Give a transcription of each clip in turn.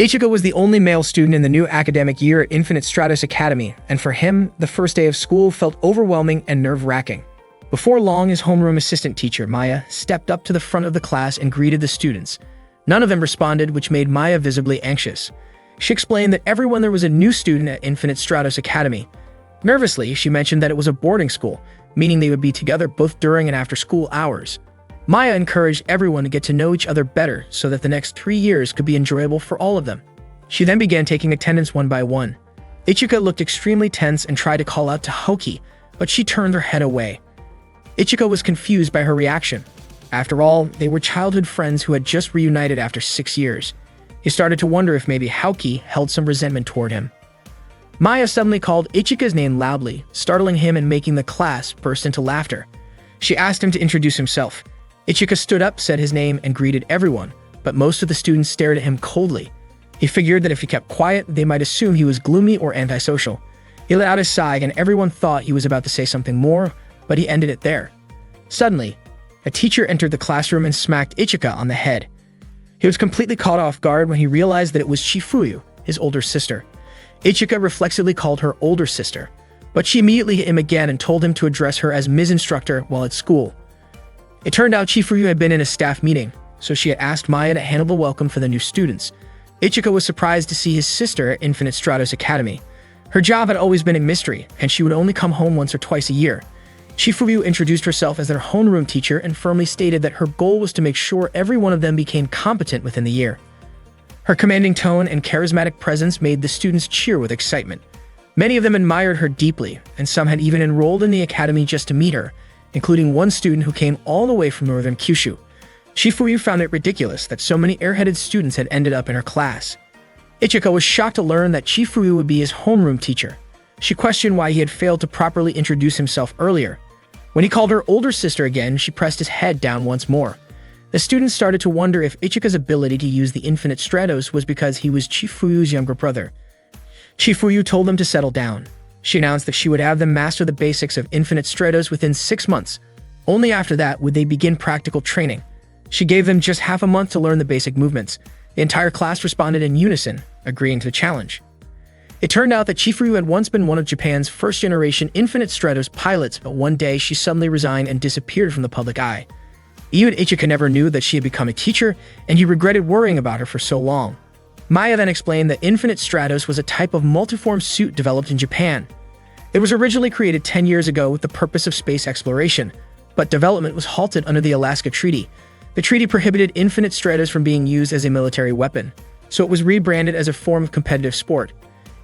Ichika was the only male student in the new academic year at Infinite Stratos Academy, and for him, the first day of school felt overwhelming and nerve-wracking. Before long, his homeroom assistant teacher, Maya, stepped up to the front of the class and greeted the students. None of them responded, which made Maya visibly anxious. She explained that everyone there was a new student at Infinite Stratos Academy. Nervously, she mentioned that it was a boarding school, meaning they would be together both during and after school hours. Maya encouraged everyone to get to know each other better so that the next 3 years could be enjoyable for all of them. She then began taking attendance one by one. Ichika looked extremely tense and tried to call out to Haoki, but she turned her head away. Ichika was confused by her reaction. After all, they were childhood friends who had just reunited after 6 years. He started to wonder if maybe Haoki held some resentment toward him. Maya suddenly called Ichika's name loudly, startling him and making the class burst into laughter. She asked him to introduce himself. Ichika stood up, said his name, and greeted everyone, but most of the students stared at him coldly. He figured that if he kept quiet, they might assume he was gloomy or antisocial. He let out a sigh, and everyone thought he was about to say something more, but he ended it there. Suddenly, a teacher entered the classroom and smacked Ichika on the head. He was completely caught off guard when he realized that it was Chifuyu, his older sister. Ichika reflexively called her older sister, but she immediately hit him again and told him to address her as Ms. Instructor while at school. It turned out Chifuyu had been in a staff meeting, so she had asked Maya to handle the welcome for the new students. Ichika was surprised to see his sister at Infinite Stratos Academy. Her job had always been a mystery, and she would only come home once or twice a year. Chifuyu introduced herself as their homeroom teacher and firmly stated that her goal was to make sure every one of them became competent within the year. Her commanding tone and charismatic presence made the students cheer with excitement. Many of them admired her deeply, and some had even enrolled in the academy just to meet her, including one student who came all the way from northern Kyushu. Chifuyu found it ridiculous that so many airheaded students had ended up in her class. Ichika was shocked to learn that Chifuyu would be his homeroom teacher. She questioned why he had failed to properly introduce himself earlier. When he called her older sister again, she pressed his head down once more. The students started to wonder if Ichika's ability to use the Infinite Stratos was because he was Chifuyu's younger brother. Chifuyu told them to settle down. She announced that she would have them master the basics of Infinite Stratos within 6 months. Only after that would they begin practical training. She gave them just half a month to learn the basic movements. The entire class responded in unison, agreeing to the challenge. It turned out that Chifuyu had once been one of Japan's first-generation Infinite Stratos pilots, but one day she suddenly resigned and disappeared from the public eye. Even Ichika never knew that she had become a teacher, and he regretted worrying about her for so long. Maya then explained that Infinite Stratos was a type of multiform suit developed in Japan. It was originally created 10 years ago with the purpose of space exploration, but development was halted under the Alaska Treaty. The treaty prohibited Infinite Stratos from being used as a military weapon, so it was rebranded as a form of competitive sport.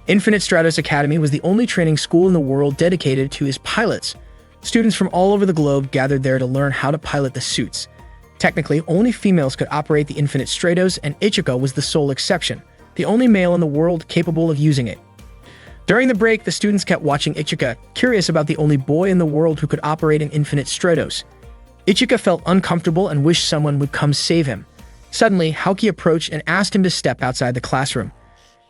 Infinite Stratos Academy was the only training school in the world dedicated to its pilots. Students from all over the globe gathered there to learn how to pilot the suits. Technically, only females could operate the Infinite Stratos, and Ichika was the sole exception, the only male in the world capable of using it. During the break, the students kept watching Ichika, curious about the only boy in the world who could operate an Infinite Stratos. Ichika felt uncomfortable and wished someone would come save him. Suddenly, Haoki approached and asked him to step outside the classroom.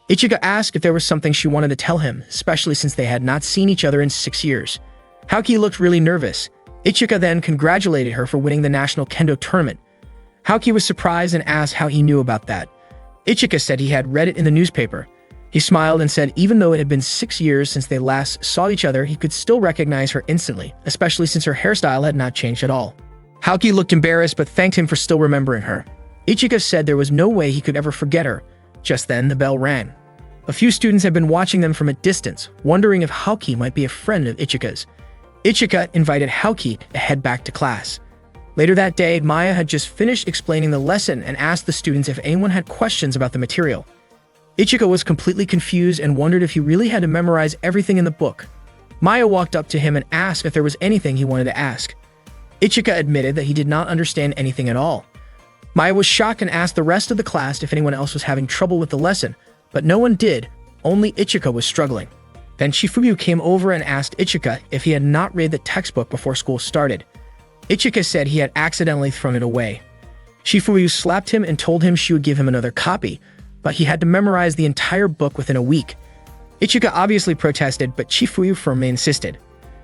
Ichika asked if there was something she wanted to tell him, especially since they had not seen each other in 6 years. Haoki looked really nervous. Ichika then congratulated her for winning the national kendo tournament. Haoki was surprised and asked how he knew about that. Ichika said he had read it in the newspaper. He smiled and said even though it had been 6 years since they last saw each other, he could still recognize her instantly, especially since her hairstyle had not changed at all. Haoki looked embarrassed but thanked him for still remembering her. Ichika said there was no way he could ever forget her. Just then, the bell rang. A few students had been watching them from a distance, wondering if Haoki might be a friend of Ichika's. Ichika invited Haoki to head back to class. Later that day, Maya had just finished explaining the lesson and asked the students if anyone had questions about the material. Ichika was completely confused and wondered if he really had to memorize everything in the book. Maya walked up to him and asked if there was anything he wanted to ask. Ichika admitted that he did not understand anything at all. Maya was shocked and asked the rest of the class if anyone else was having trouble with the lesson, but no one did, only Ichika was struggling. Then Chifuyu came over and asked Ichika if he had not read the textbook before school started. Ichika said he had accidentally thrown it away. Chifuyu slapped him and told him she would give him another copy, but he had to memorize the entire book within a week. Ichika obviously protested, but Chifuyu firmly insisted.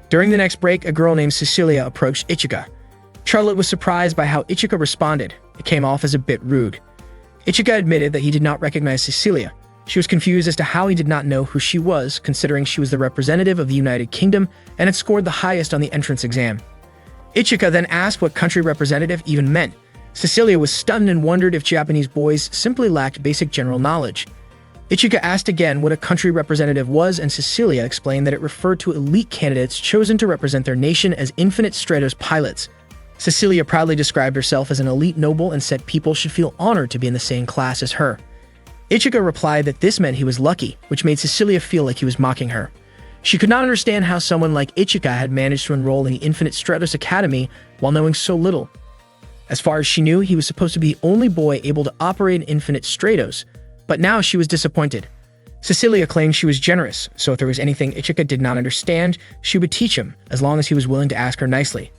During the next break, a girl named Cecilia approached Ichika. Charlotte was surprised by how Ichika responded. It came off as a bit rude. Ichika admitted that he did not recognize Cecilia. She was confused as to how he did not know who she was, considering she was the representative of the United Kingdom and had scored the highest on the entrance exam. Ichika then asked what country representative even meant. Cecilia was stunned and wondered if Japanese boys simply lacked basic general knowledge. Ichika asked again what a country representative was, and Cecilia explained that it referred to elite candidates chosen to represent their nation as Infinite Stratos pilots. Cecilia proudly described herself as an elite noble and said people should feel honored to be in the same class as her. Ichika replied that this meant he was lucky, which made Cecilia feel like he was mocking her. She could not understand how someone like Ichika had managed to enroll in the Infinite Stratos Academy while knowing so little. As far as she knew, he was supposed to be the only boy able to operate in Infinite Stratos, but now she was disappointed. Cecilia claimed she was generous, so if there was anything Ichika did not understand, she would teach him, as long as he was willing to ask her nicely.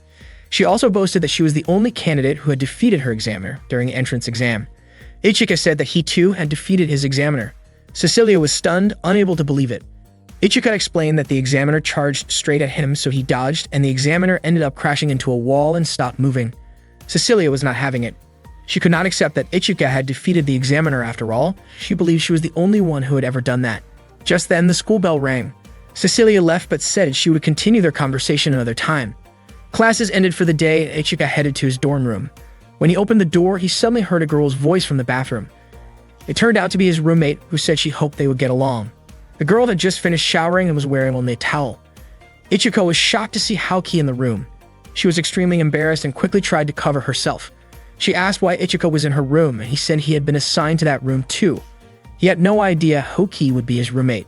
She also boasted that she was the only candidate who had defeated her examiner during the entrance exam. Ichika said that he too had defeated his examiner. Cecilia was stunned, unable to believe it. Ichika explained that the examiner charged straight at him, so he dodged, and the examiner ended up crashing into a wall and stopped moving. Cecilia was not having it. She could not accept that Ichika had defeated the examiner after all. She believed she was the only one who had ever done that. Just then, the school bell rang. Cecilia left but said she would continue their conversation another time. Classes ended for the day, and Ichika headed to his dorm room. When he opened the door, he suddenly heard a girl's voice from the bathroom. It turned out to be his roommate, who said she hoped they would get along. The girl had just finished showering and was wearing only a towel. Ichika was shocked to see Haoki in the room. She was extremely embarrassed and quickly tried to cover herself. She asked why Ichika was in her room, and he said he had been assigned to that room too. He had no idea Haoki would be his roommate.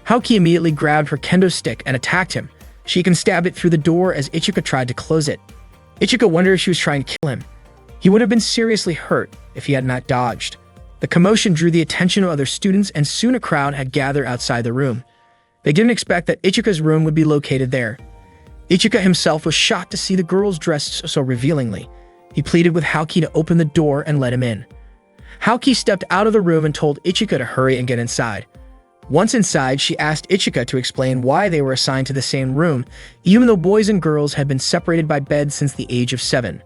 Haoki immediately grabbed her kendo stick and attacked him. She even stabbed it through the door as Ichika tried to close it. Ichika wondered if she was trying to kill him. He would have been seriously hurt if he had not dodged. The commotion drew the attention of other students, and soon a crowd had gathered outside the room. They didn't expect that Ichika's room would be located there. Ichika himself was shocked to see the girls dressed so revealingly. He pleaded with Haoki to open the door and let him in. Haoki stepped out of the room and told Ichika to hurry and get inside. Once inside, she asked Ichika to explain why they were assigned to the same room, even though boys and girls had been separated by beds since the age of 7.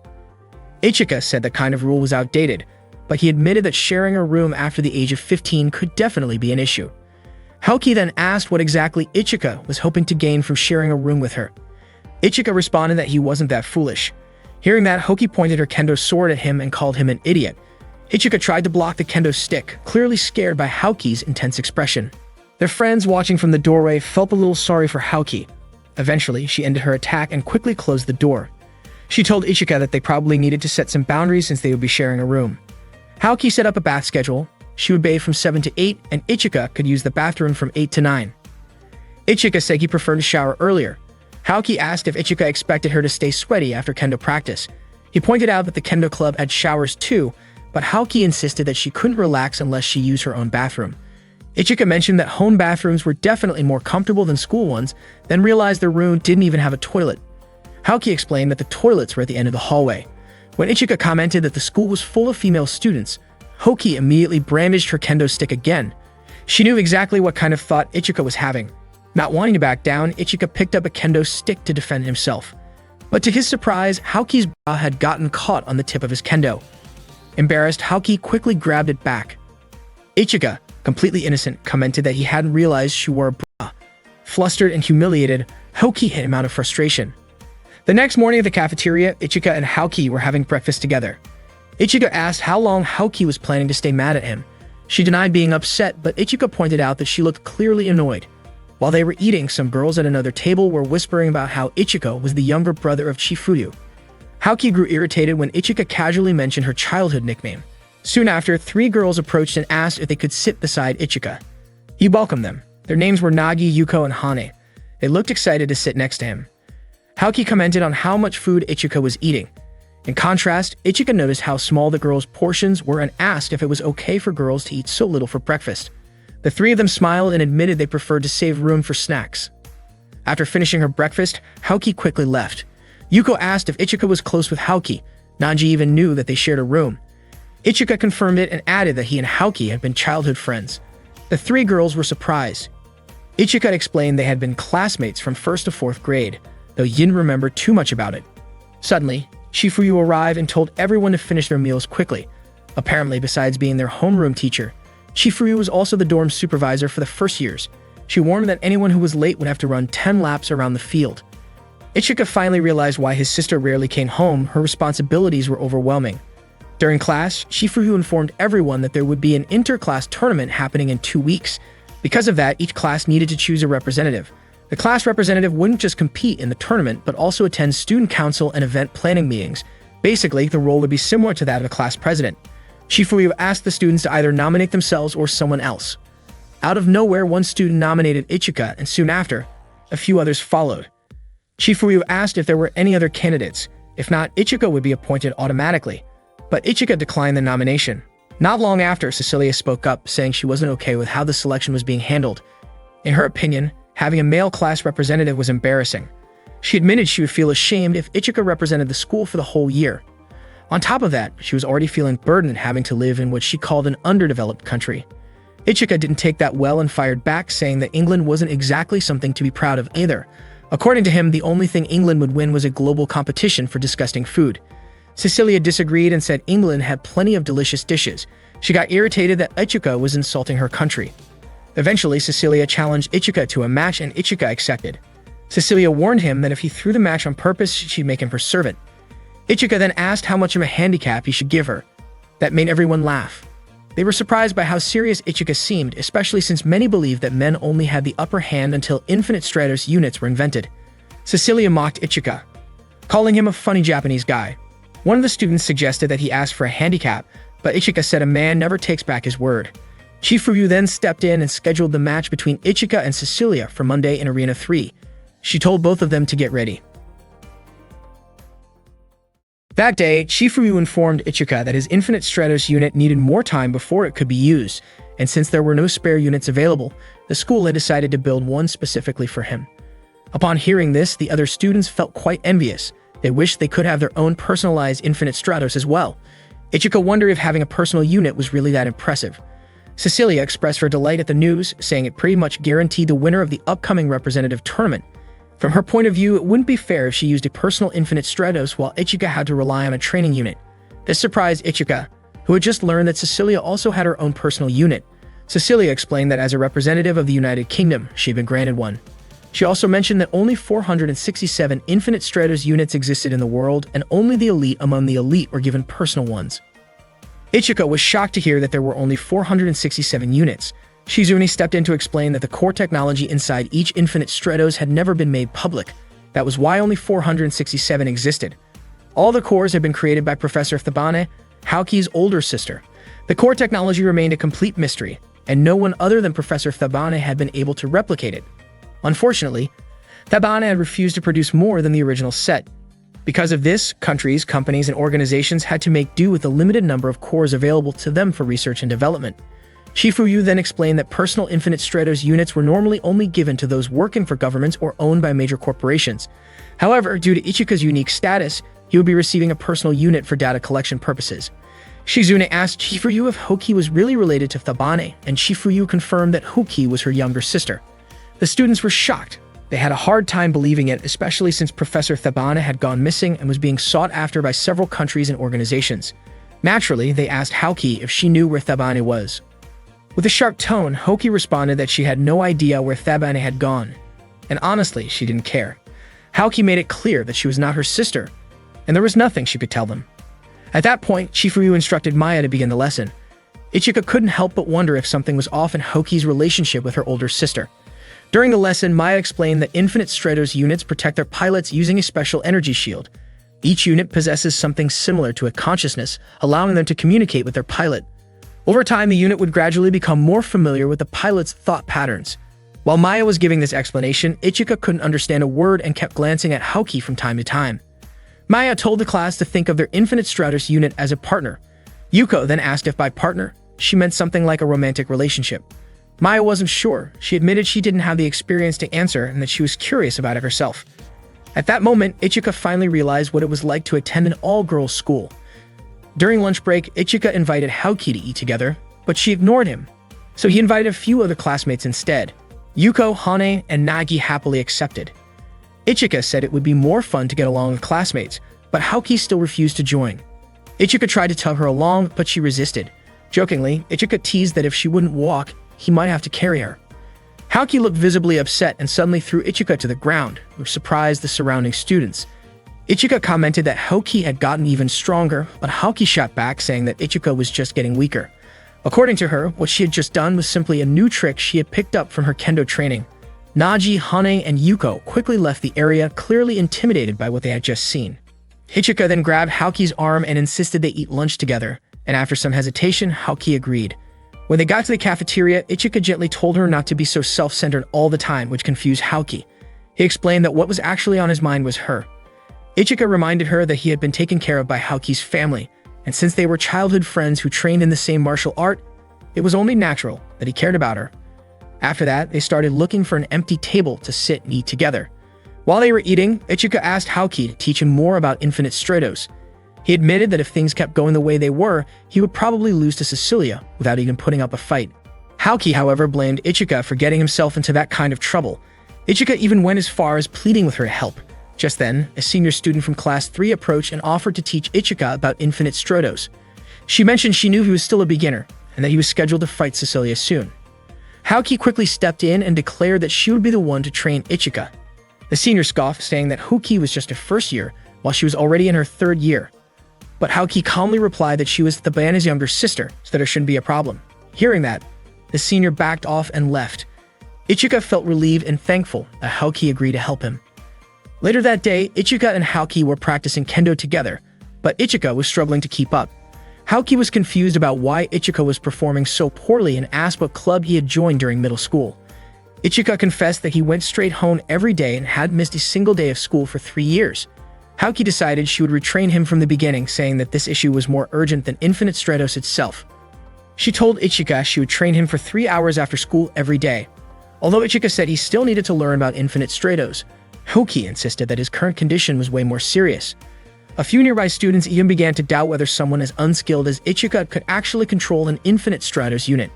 Ichika said that kind of rule was outdated, but he admitted that sharing a room after the age of 15 could definitely be an issue. Haoki then asked what exactly Ichika was hoping to gain from sharing a room with her. Ichika responded that he wasn't that foolish. Hearing that, Haoki pointed her kendo sword at him and called him an idiot. Ichika tried to block the kendo stick, clearly scared by Haoki's intense expression. Their friends watching from the doorway felt a little sorry for Haoki. Eventually, she ended her attack and quickly closed the door. She told Ichika that they probably needed to set some boundaries since they would be sharing a room. Haoki set up a bath schedule. She would bathe from 7 to 8, and Ichika could use the bathroom from 8 to 9. Ichika said he preferred to shower earlier. Haoki asked if Ichika expected her to stay sweaty after kendo practice. He pointed out that the kendo club had showers too, but Haoki insisted that she couldn't relax unless she used her own bathroom. Ichika mentioned that home bathrooms were definitely more comfortable than school ones, then realized their room didn't even have a toilet. Haoki explained that the toilets were at the end of the hallway. When Ichika commented that the school was full of female students, Haoki immediately brandished her kendo stick again. She knew exactly what kind of thought Ichika was having. Not wanting to back down, Ichika picked up a kendo stick to defend himself. But to his surprise, Haoki's bra had gotten caught on the tip of his kendo. Embarrassed, Haoki quickly grabbed it back. Ichika, completely innocent, commented that he hadn't realized she wore a bra. Flustered and humiliated, Haoki hit him out of frustration. The next morning at the cafeteria, Ichika and Haoki were having breakfast together. Ichika asked how long Haoki was planning to stay mad at him. She denied being upset, but Ichika pointed out that she looked clearly annoyed. While they were eating, some girls at another table were whispering about how Ichika was the younger brother of Chifuryu. Haoki grew irritated when Ichika casually mentioned her childhood nickname. Soon after, 3 girls approached and asked if they could sit beside Ichika. He welcomed them. Their names were Nagi, Yuko, and Hane. They looked excited to sit next to him. Haoki commented on how much food Ichika was eating. In contrast, Ichika noticed how small the girls' portions were and asked if it was okay for girls to eat so little for breakfast. The 3 of them smiled and admitted they preferred to save room for snacks. After finishing her breakfast, Haoki quickly left. Yuko asked if Ichika was close with Haoki. Nanji even knew that they shared a room. Ichika confirmed it and added that he and Haoki had been childhood friends. The 3 girls were surprised. Ichika explained they had been classmates from 1st to 4th grade, though he didn't remember too much about it. Suddenly, Chifuryu arrived and told everyone to finish their meals quickly. Apparently, besides being their homeroom teacher, Chifuryu was also the dorm supervisor for the first years. She warned that anyone who was late would have to run 10 laps around the field. Ichika finally realized why his sister rarely came home. Her responsibilities were overwhelming. During class, Chifuryu informed everyone that there would be an inter-class tournament happening in 2 weeks. Because of that, each class needed to choose a representative. The class representative wouldn't just compete in the tournament, but also attend student council and event planning meetings. Basically, the role would be similar to that of a class president. Chifuryu asked the students to either nominate themselves or someone else. Out of nowhere, one student nominated Ichika, and soon after, a few others followed. Chifuryu asked if there were any other candidates. If not, Ichika would be appointed automatically. But Ichika declined the nomination. Not long after, Cecilia spoke up, saying she wasn't okay with how the selection was being handled. In her opinion, having a male class representative was embarrassing. She admitted she would feel ashamed if Ichika represented the school for the whole year. On top of that, she was already feeling burdened having to live in what she called an underdeveloped country. Ichika didn't take that well and fired back, saying that England wasn't exactly something to be proud of either. According to him, the only thing England would win was a global competition for disgusting food. Cecilia disagreed and said England had plenty of delicious dishes. She got irritated that Ichika was insulting her country. Eventually, Cecilia challenged Ichika to a match and Ichika accepted. Cecilia warned him that if he threw the match on purpose, she'd make him her servant. Ichika then asked how much of a handicap he should give her. That made everyone laugh. They were surprised by how serious Ichika seemed, especially since many believed that men only had the upper hand until Infinite Stratos units were invented. Cecilia mocked Ichika, calling him a funny Japanese guy. One of the students suggested that he ask for a handicap, but Ichika said a man never takes back his word. Chifuryu then stepped in and scheduled the match between Ichika and Cecilia for Monday in Arena 3. She told both of them to get ready. That day, Chifuryu informed Ichika that his Infinite Stratos unit needed more time before it could be used, and since there were no spare units available, the school had decided to build one specifically for him. Upon hearing this, the other students felt quite envious. They wished they could have their own personalized Infinite Stratos as well. Ichika wondered if having a personal unit was really that impressive. Cecilia expressed her delight at the news, saying it pretty much guaranteed the winner of the upcoming representative tournament. From her point of view, it wouldn't be fair if she used a personal Infinite Stratos while Ichika had to rely on a training unit. This surprised Ichika, who had just learned that Cecilia also had her own personal unit. Cecilia explained that as a representative of the United Kingdom, she'd been granted one. She also mentioned that only 467 Infinite Stratos units existed in the world, and only the elite among the elite were given personal ones. Ichika was shocked to hear that there were only 467 units. Shizune stepped in to explain that the core technology inside each Infinite Stratos had never been made public. That was why only 467 existed. All the cores had been created by Professor Thabane, Haoki's older sister. The core technology remained a complete mystery, and no one other than Professor Thabane had been able to replicate it. Unfortunately, Thabane had refused to produce more than the original set. Because of this, countries, companies, and organizations had to make do with the limited number of cores available to them for research and development. Chifuryu then explained that personal Infinite Stratos units were normally only given to those working for governments or owned by major corporations. However, due to Ichika's unique status, he would be receiving a personal unit for data collection purposes. Shizune asked Chifuryu if Haoki was really related to Thabane, and Chifuryu confirmed that Haoki was her younger sister. The students were shocked. They had a hard time believing it, especially since Professor Thabane had gone missing and was being sought after by several countries and organizations. Naturally, they asked Haoki if she knew where Thabane was. With a sharp tone, Haoki responded that she had no idea where Thabane had gone. And honestly, she didn't care. Haoki made it clear that she was not her sister, and there was nothing she could tell them. At that point, Chifuryu instructed Maya to begin the lesson. Ichika couldn't help but wonder if something was off in Haoki's relationship with her older sister. During the lesson, Maya explained that Infinite Stratos units protect their pilots using a special energy shield. Each unit possesses something similar to a consciousness, allowing them to communicate with their pilot. Over time, the unit would gradually become more familiar with the pilot's thought patterns. While Maya was giving this explanation, Ichika couldn't understand a word and kept glancing at Haoki from time to time. Maya told the class to think of their Infinite Stratos unit as a partner. Yuko then asked if by partner, she meant something like a romantic relationship. Maya wasn't sure. She admitted she didn't have the experience to answer and that she was curious about it herself. At that moment, Ichika finally realized what it was like to attend an all-girls school. During lunch break, Ichika invited Haoki to eat together, but she ignored him. So he invited a few other classmates instead. Yuko, Hane, and Nagi happily accepted. Ichika said it would be more fun to get along with classmates, but Haoki still refused to join. Ichika tried to tug her along, but she resisted. Jokingly, Ichika teased that if she wouldn't walk, he might have to carry her. Haoki looked visibly upset and suddenly threw Ichika to the ground, which surprised the surrounding students. Ichika commented that Haoki had gotten even stronger, but Haoki shot back saying that Ichika was just getting weaker. According to her, what she had just done was simply a new trick she had picked up from her kendo training. Naji, Hane, and Yuko quickly left the area, clearly intimidated by what they had just seen. Ichika then grabbed Haoki's arm and insisted they eat lunch together, and after some hesitation, Haoki agreed. When they got to the cafeteria, Ichika gently told her not to be so self-centered all the time, which confused Haoki. He explained that what was actually on his mind was her. Ichika reminded her that he had been taken care of by Haoki's family, and since they were childhood friends who trained in the same martial art, it was only natural that he cared about her. After that, they started looking for an empty table to sit and eat together. While they were eating, Ichika asked Haoki to teach him more about Infinite Stratos. He admitted that if things kept going the way they were, he would probably lose to Cecilia without even putting up a fight. Haoki, however, blamed Ichika for getting himself into that kind of trouble. Ichika even went as far as pleading with her to help. Just then, a senior student from Class 3 approached and offered to teach Ichika about Infinite Stratos. She mentioned she knew he was still a beginner, and that he was scheduled to fight Cecilia soon. Haoki quickly stepped in and declared that she would be the one to train Ichika. The senior scoffed, saying that Haoki was just her first year, while she was already in her third year. But Haoki calmly replied that she was Thabana's younger sister, so that it shouldn't be a problem. Hearing that, the senior backed off and left. Ichika felt relieved and thankful that Haoki agreed to help him. Later that day, Ichika and Haoki were practicing kendo together, but Ichika was struggling to keep up. Haoki was confused about why Ichika was performing so poorly and asked what club he had joined during middle school. Ichika confessed that he went straight home every day and had missed a single day of school for 3 years. Haoki decided she would retrain him from the beginning, saying that this issue was more urgent than Infinite Stratos itself. She told Ichika she would train him for 3 hours after school every day. Although Ichika said he still needed to learn about Infinite Stratos, Haoki insisted that his current condition was way more serious. A few nearby students even began to doubt whether someone as unskilled as Ichika could actually control an Infinite Stratos unit.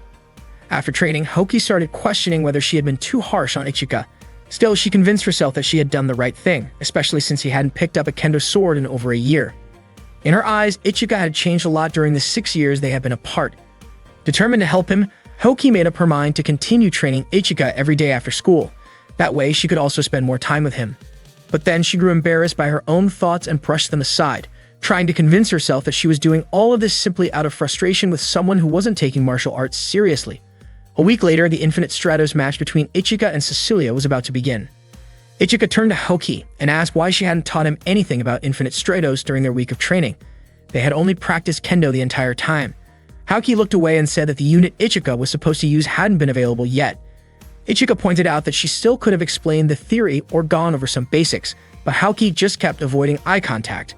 After training, Haoki started questioning whether she had been too harsh on Ichika. Still, she convinced herself that she had done the right thing, especially since he hadn't picked up a kendo sword in over a year. In her eyes, Ichika had changed a lot during the 6 years they had been apart. Determined to help him, Haoki made up her mind to continue training Ichika every day after school. That way, she could also spend more time with him. But then she grew embarrassed by her own thoughts and brushed them aside, trying to convince herself that she was doing all of this simply out of frustration with someone who wasn't taking martial arts seriously. A week later, the Infinite Stratos match between Ichika and Cecilia was about to begin. Ichika turned to Haoki and asked why she hadn't taught him anything about Infinite Stratos during their week of training. They had only practiced kendo the entire time. Haoki looked away and said that the unit Ichika was supposed to use hadn't been available yet. Ichika pointed out that she still could have explained the theory or gone over some basics, but Haoki just kept avoiding eye contact.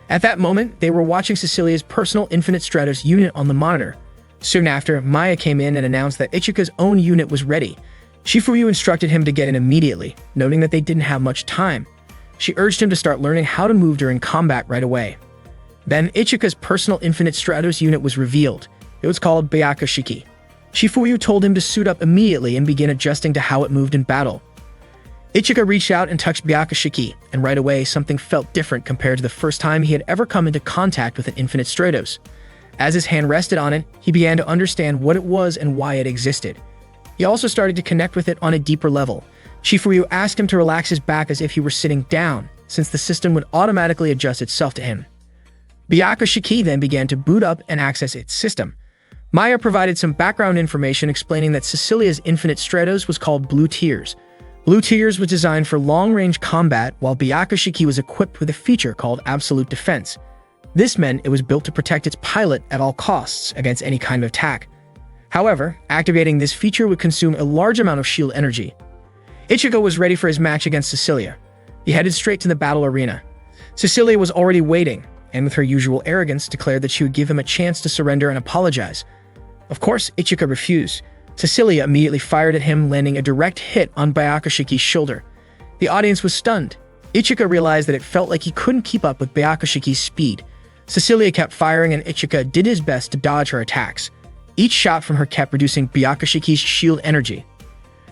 At that moment, they were watching Cecilia's personal Infinite Stratos unit on the monitor. Soon after, Maya came in and announced that Ichika's own unit was ready. Shifuyu instructed him to get in immediately, noting that they didn't have much time. She urged him to start learning how to move during combat right away. Then Ichika's personal Infinite Stratos unit was revealed. It was called Byakushiki. Shifuyu told him to suit up immediately and begin adjusting to how it moved in battle. Ichika reached out and touched Byakushiki, and right away something felt different compared to the first time he had ever come into contact with an Infinite Stratos. As his hand rested on it, he began to understand what it was and why it existed. He also started to connect with it on a deeper level. Shifuyu asked him to relax his back as if he were sitting down, since the system would automatically adjust itself to him. Byakushiki then began to boot up and access its system. Maya provided some background information explaining that Cecilia's Infinite Stratos was called Blue Tears. Blue Tears was designed for long-range combat, while Byakushiki was equipped with a feature called Absolute Defense. This meant it was built to protect its pilot at all costs against any kind of attack. However, activating this feature would consume a large amount of shield energy. Ichika was ready for his match against Cecilia. He headed straight to the battle arena. Cecilia was already waiting, and with her usual arrogance declared that she would give him a chance to surrender and apologize. Of course, Ichika refused. Cecilia immediately fired at him, landing a direct hit on Byakushiki's shoulder. The audience was stunned. Ichika realized that it felt like he couldn't keep up with Byakushiki's speed. Cecilia kept firing and Ichika did his best to dodge her attacks. Each shot from her kept reducing Byakushiki's shield energy.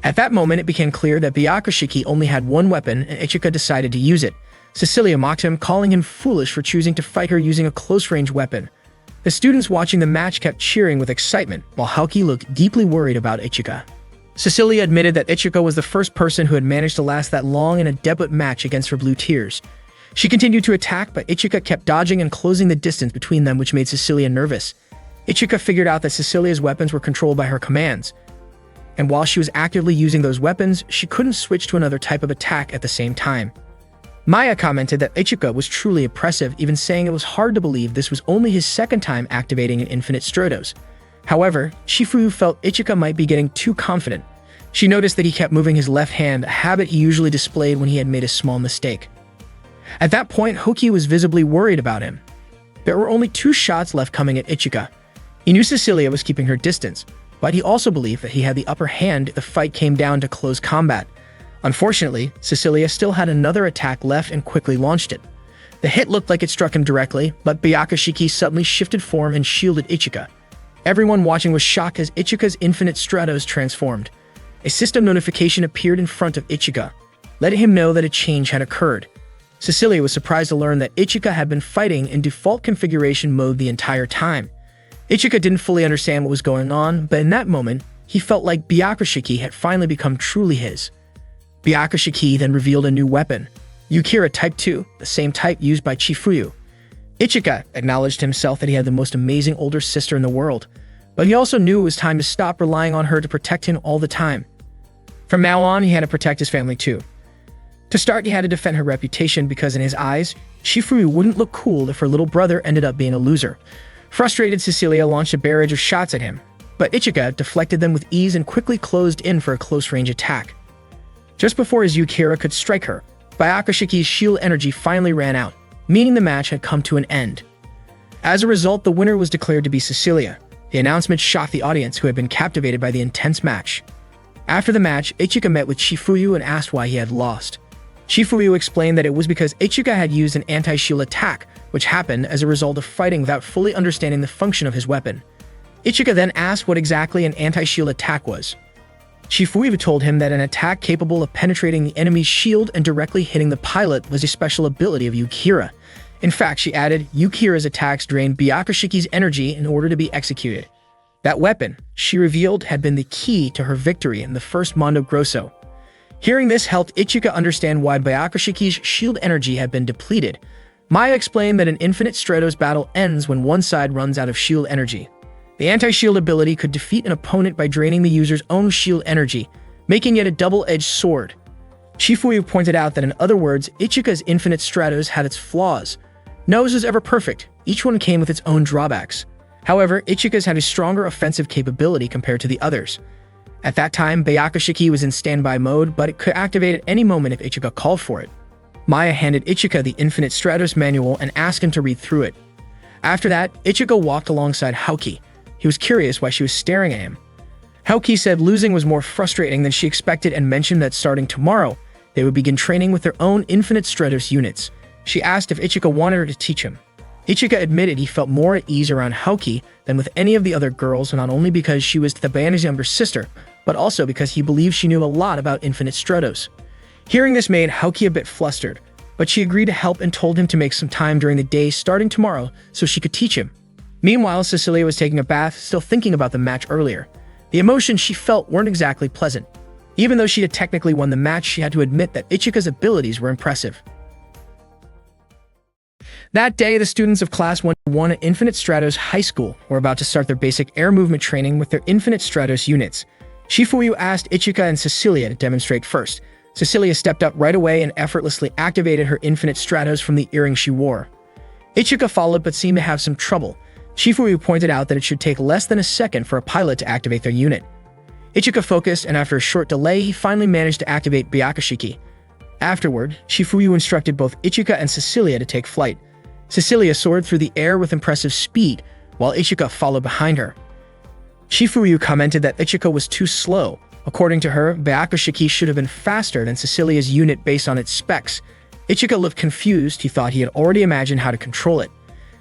At that moment, it became clear that Byakushiki only had one weapon and Ichika decided to use it. Cecilia mocked him, calling him foolish for choosing to fight her using a close-range weapon. The students watching the match kept cheering with excitement, while Haoki looked deeply worried about Ichika. Cecilia admitted that Ichika was the first person who had managed to last that long in a debut match against her Blue Tears. She continued to attack, but Ichika kept dodging and closing the distance between them, which made Cecilia nervous. Ichika figured out that Cecilia's weapons were controlled by her commands, and while she was actively using those weapons, she couldn't switch to another type of attack at the same time. Maya commented that Ichika was truly impressive, even saying it was hard to believe this was only his second time activating an Infinite Stratos. However, Shifuyu felt Ichika might be getting too confident. She noticed that he kept moving his left hand, a habit he usually displayed when he had made a small mistake. At that point, Haoki was visibly worried about him. There were only 2 shots left coming at Ichika. He knew Cecilia was keeping her distance, but he also believed that he had the upper hand if the fight came down to close combat. Unfortunately, Cecilia still had another attack left and quickly launched it. The hit looked like it struck him directly, but Byakushiki suddenly shifted form and shielded Ichika. Everyone watching was shocked as Ichika's Infinite Stratos transformed. A system notification appeared in front of Ichika, letting him know that a change had occurred. Cecilia was surprised to learn that Ichika had been fighting in default configuration mode the entire time. Ichika didn't fully understand what was going on, but in that moment, he felt like Byakushiki had finally become truly his. Byakushiki then revealed a new weapon, Yukira Type 2, the same type used by Chifuyu. Ichika acknowledged himself that he had the most amazing older sister in the world, but he also knew it was time to stop relying on her to protect him all the time. From now on, he had to protect his family too. To start, he had to defend her reputation because in his eyes, Shifuyu wouldn't look cool if her little brother ended up being a loser. Frustrated, Cecilia launched a barrage of shots at him, but Ichika deflected them with ease and quickly closed in for a close-range attack. Just before his Yukira could strike her, Byakushiki's shield energy finally ran out, meaning the match had come to an end. As a result, the winner was declared to be Cecilia. The announcement shocked the audience, who had been captivated by the intense match. After the match, Ichika met with Shifuyu and asked why he had lost. Shifuyu explained that it was because Ichika had used an anti-shield attack, which happened as a result of fighting without fully understanding the function of his weapon. Ichika then asked what exactly an anti-shield attack was. Shifuyu told him that an attack capable of penetrating the enemy's shield and directly hitting the pilot was a special ability of Yukira. In fact, she added, Yukira's attacks drained Byakushiki's energy in order to be executed. That weapon, she revealed, had been the key to her victory in the first Mondo Grosso. Hearing this helped Ichika understand why Byakushiki's shield energy had been depleted. Maya explained that an Infinite Stratos battle ends when one side runs out of shield energy. The anti-shield ability could defeat an opponent by draining the user's own shield energy, making it a double-edged sword. Shifuyu pointed out that in other words, Ichika's Infinite Stratos had its flaws. No was ever perfect, each one came with its own drawbacks. However, Ichika's had a stronger offensive capability compared to the others. At that time, Byakushiki was in standby mode, but it could activate at any moment if Ichika called for it. Maya handed Ichika the Infinite Stratos manual and asked him to read through it. After that, Ichika walked alongside Haoki. He was curious why she was staring at him. Haoki said losing was more frustrating than she expected and mentioned that starting tomorrow, they would begin training with their own Infinite Stratos units. She asked if Ichika wanted her to teach him. Ichika admitted he felt more at ease around Haoki than with any of the other girls, not only because she was Thabana's younger sister, but also because he believed she knew a lot about Infinite Stratos. Hearing this made Haoki a bit flustered, but she agreed to help and told him to make some time during the day starting tomorrow so she could teach him. Meanwhile, Cecilia was taking a bath, still thinking about the match earlier. The emotions she felt weren't exactly pleasant. Even though she had technically won the match, she had to admit that Ichika's abilities were impressive. That day, the students of Class 101 at Infinite Stratos High School were about to start their basic air movement training with their Infinite Stratos units. Shifuyu asked Ichika and Cecilia to demonstrate first. Cecilia stepped up right away and effortlessly activated her Infinite Stratos from the earring she wore. Ichika followed but seemed to have some trouble. Shifuyu pointed out that it should take less than a second for a pilot to activate their unit. Ichika focused, and after a short delay, he finally managed to activate Byakushiki. Afterward, Shifuyu instructed both Ichika and Cecilia to take flight. Cecilia soared through the air with impressive speed, while Ichika followed behind her. Shifuyu commented that Ichika was too slow. According to her, Byakushiki should have been faster than Cecilia's unit based on its specs. Ichika looked confused. He thought he had already imagined how to control it.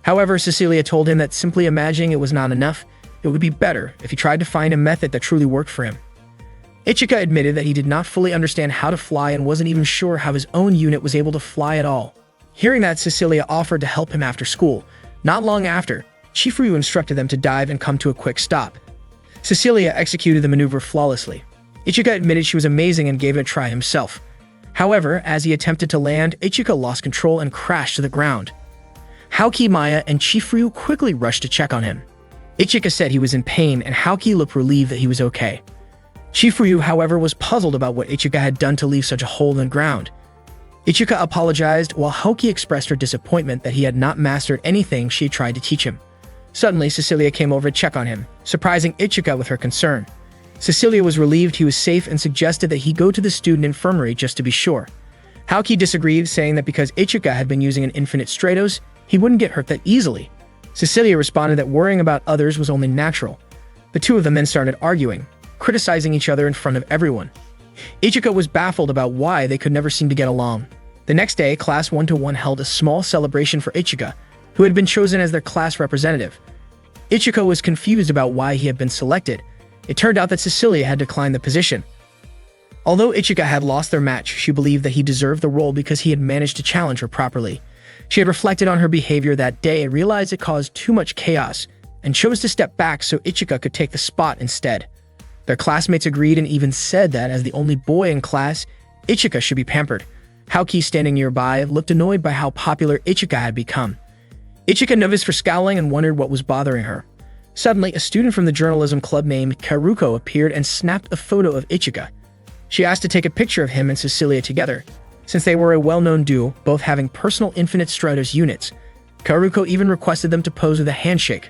However, Cecilia told him that simply imagining it was not enough. It would be better if he tried to find a method that truly worked for him. Ichika admitted that he did not fully understand how to fly and wasn't even sure how his own unit was able to fly at all. Hearing that, Cecilia offered to help him after school. Not long after, Chifuryu instructed them to dive and come to a quick stop. Cecilia executed the maneuver flawlessly. Ichika admitted she was amazing and gave it a try himself. However, as he attempted to land, Ichika lost control and crashed to the ground. Haoki, Maya, and Chifuryu quickly rushed to check on him. Ichika said he was in pain and Haoki looked relieved that he was okay. Chifuryu, however, was puzzled about what Ichika had done to leave such a hole in the ground. Ichika apologized while Haoki expressed her disappointment that he had not mastered anything she had tried to teach him. Suddenly, Cecilia came over to check on him, surprising Ichika with her concern. Cecilia was relieved he was safe and suggested that he go to the student infirmary just to be sure. Haoki disagreed, saying that because Ichika had been using an infinite Stratos, he wouldn't get hurt that easily. Cecilia responded that worrying about others was only natural. The two of them then started arguing, criticizing each other in front of everyone. Ichika was baffled about why they could never seem to get along. The next day, Class 1-1 held a small celebration for Ichika, who had been chosen as their class representative. Ichika was confused about why he had been selected. It turned out that Cecilia had declined the position. Although Ichika had lost their match, she believed that he deserved the role because he had managed to challenge her properly. She had reflected on her behavior that day and realized it caused too much chaos, and chose to step back so Ichika could take the spot instead. Their classmates agreed and even said that as the only boy in class, Ichika should be pampered. Haoki, standing nearby, looked annoyed by how popular Ichika had become. Ichika noticed for scowling and wondered what was bothering her. Suddenly, a student from the journalism club named Karuko appeared and snapped a photo of Ichika. She asked to take a picture of him and Cecilia together. Since they were a well-known duo, both having personal Infinite Stratos units, Karuko even requested them to pose with a handshake.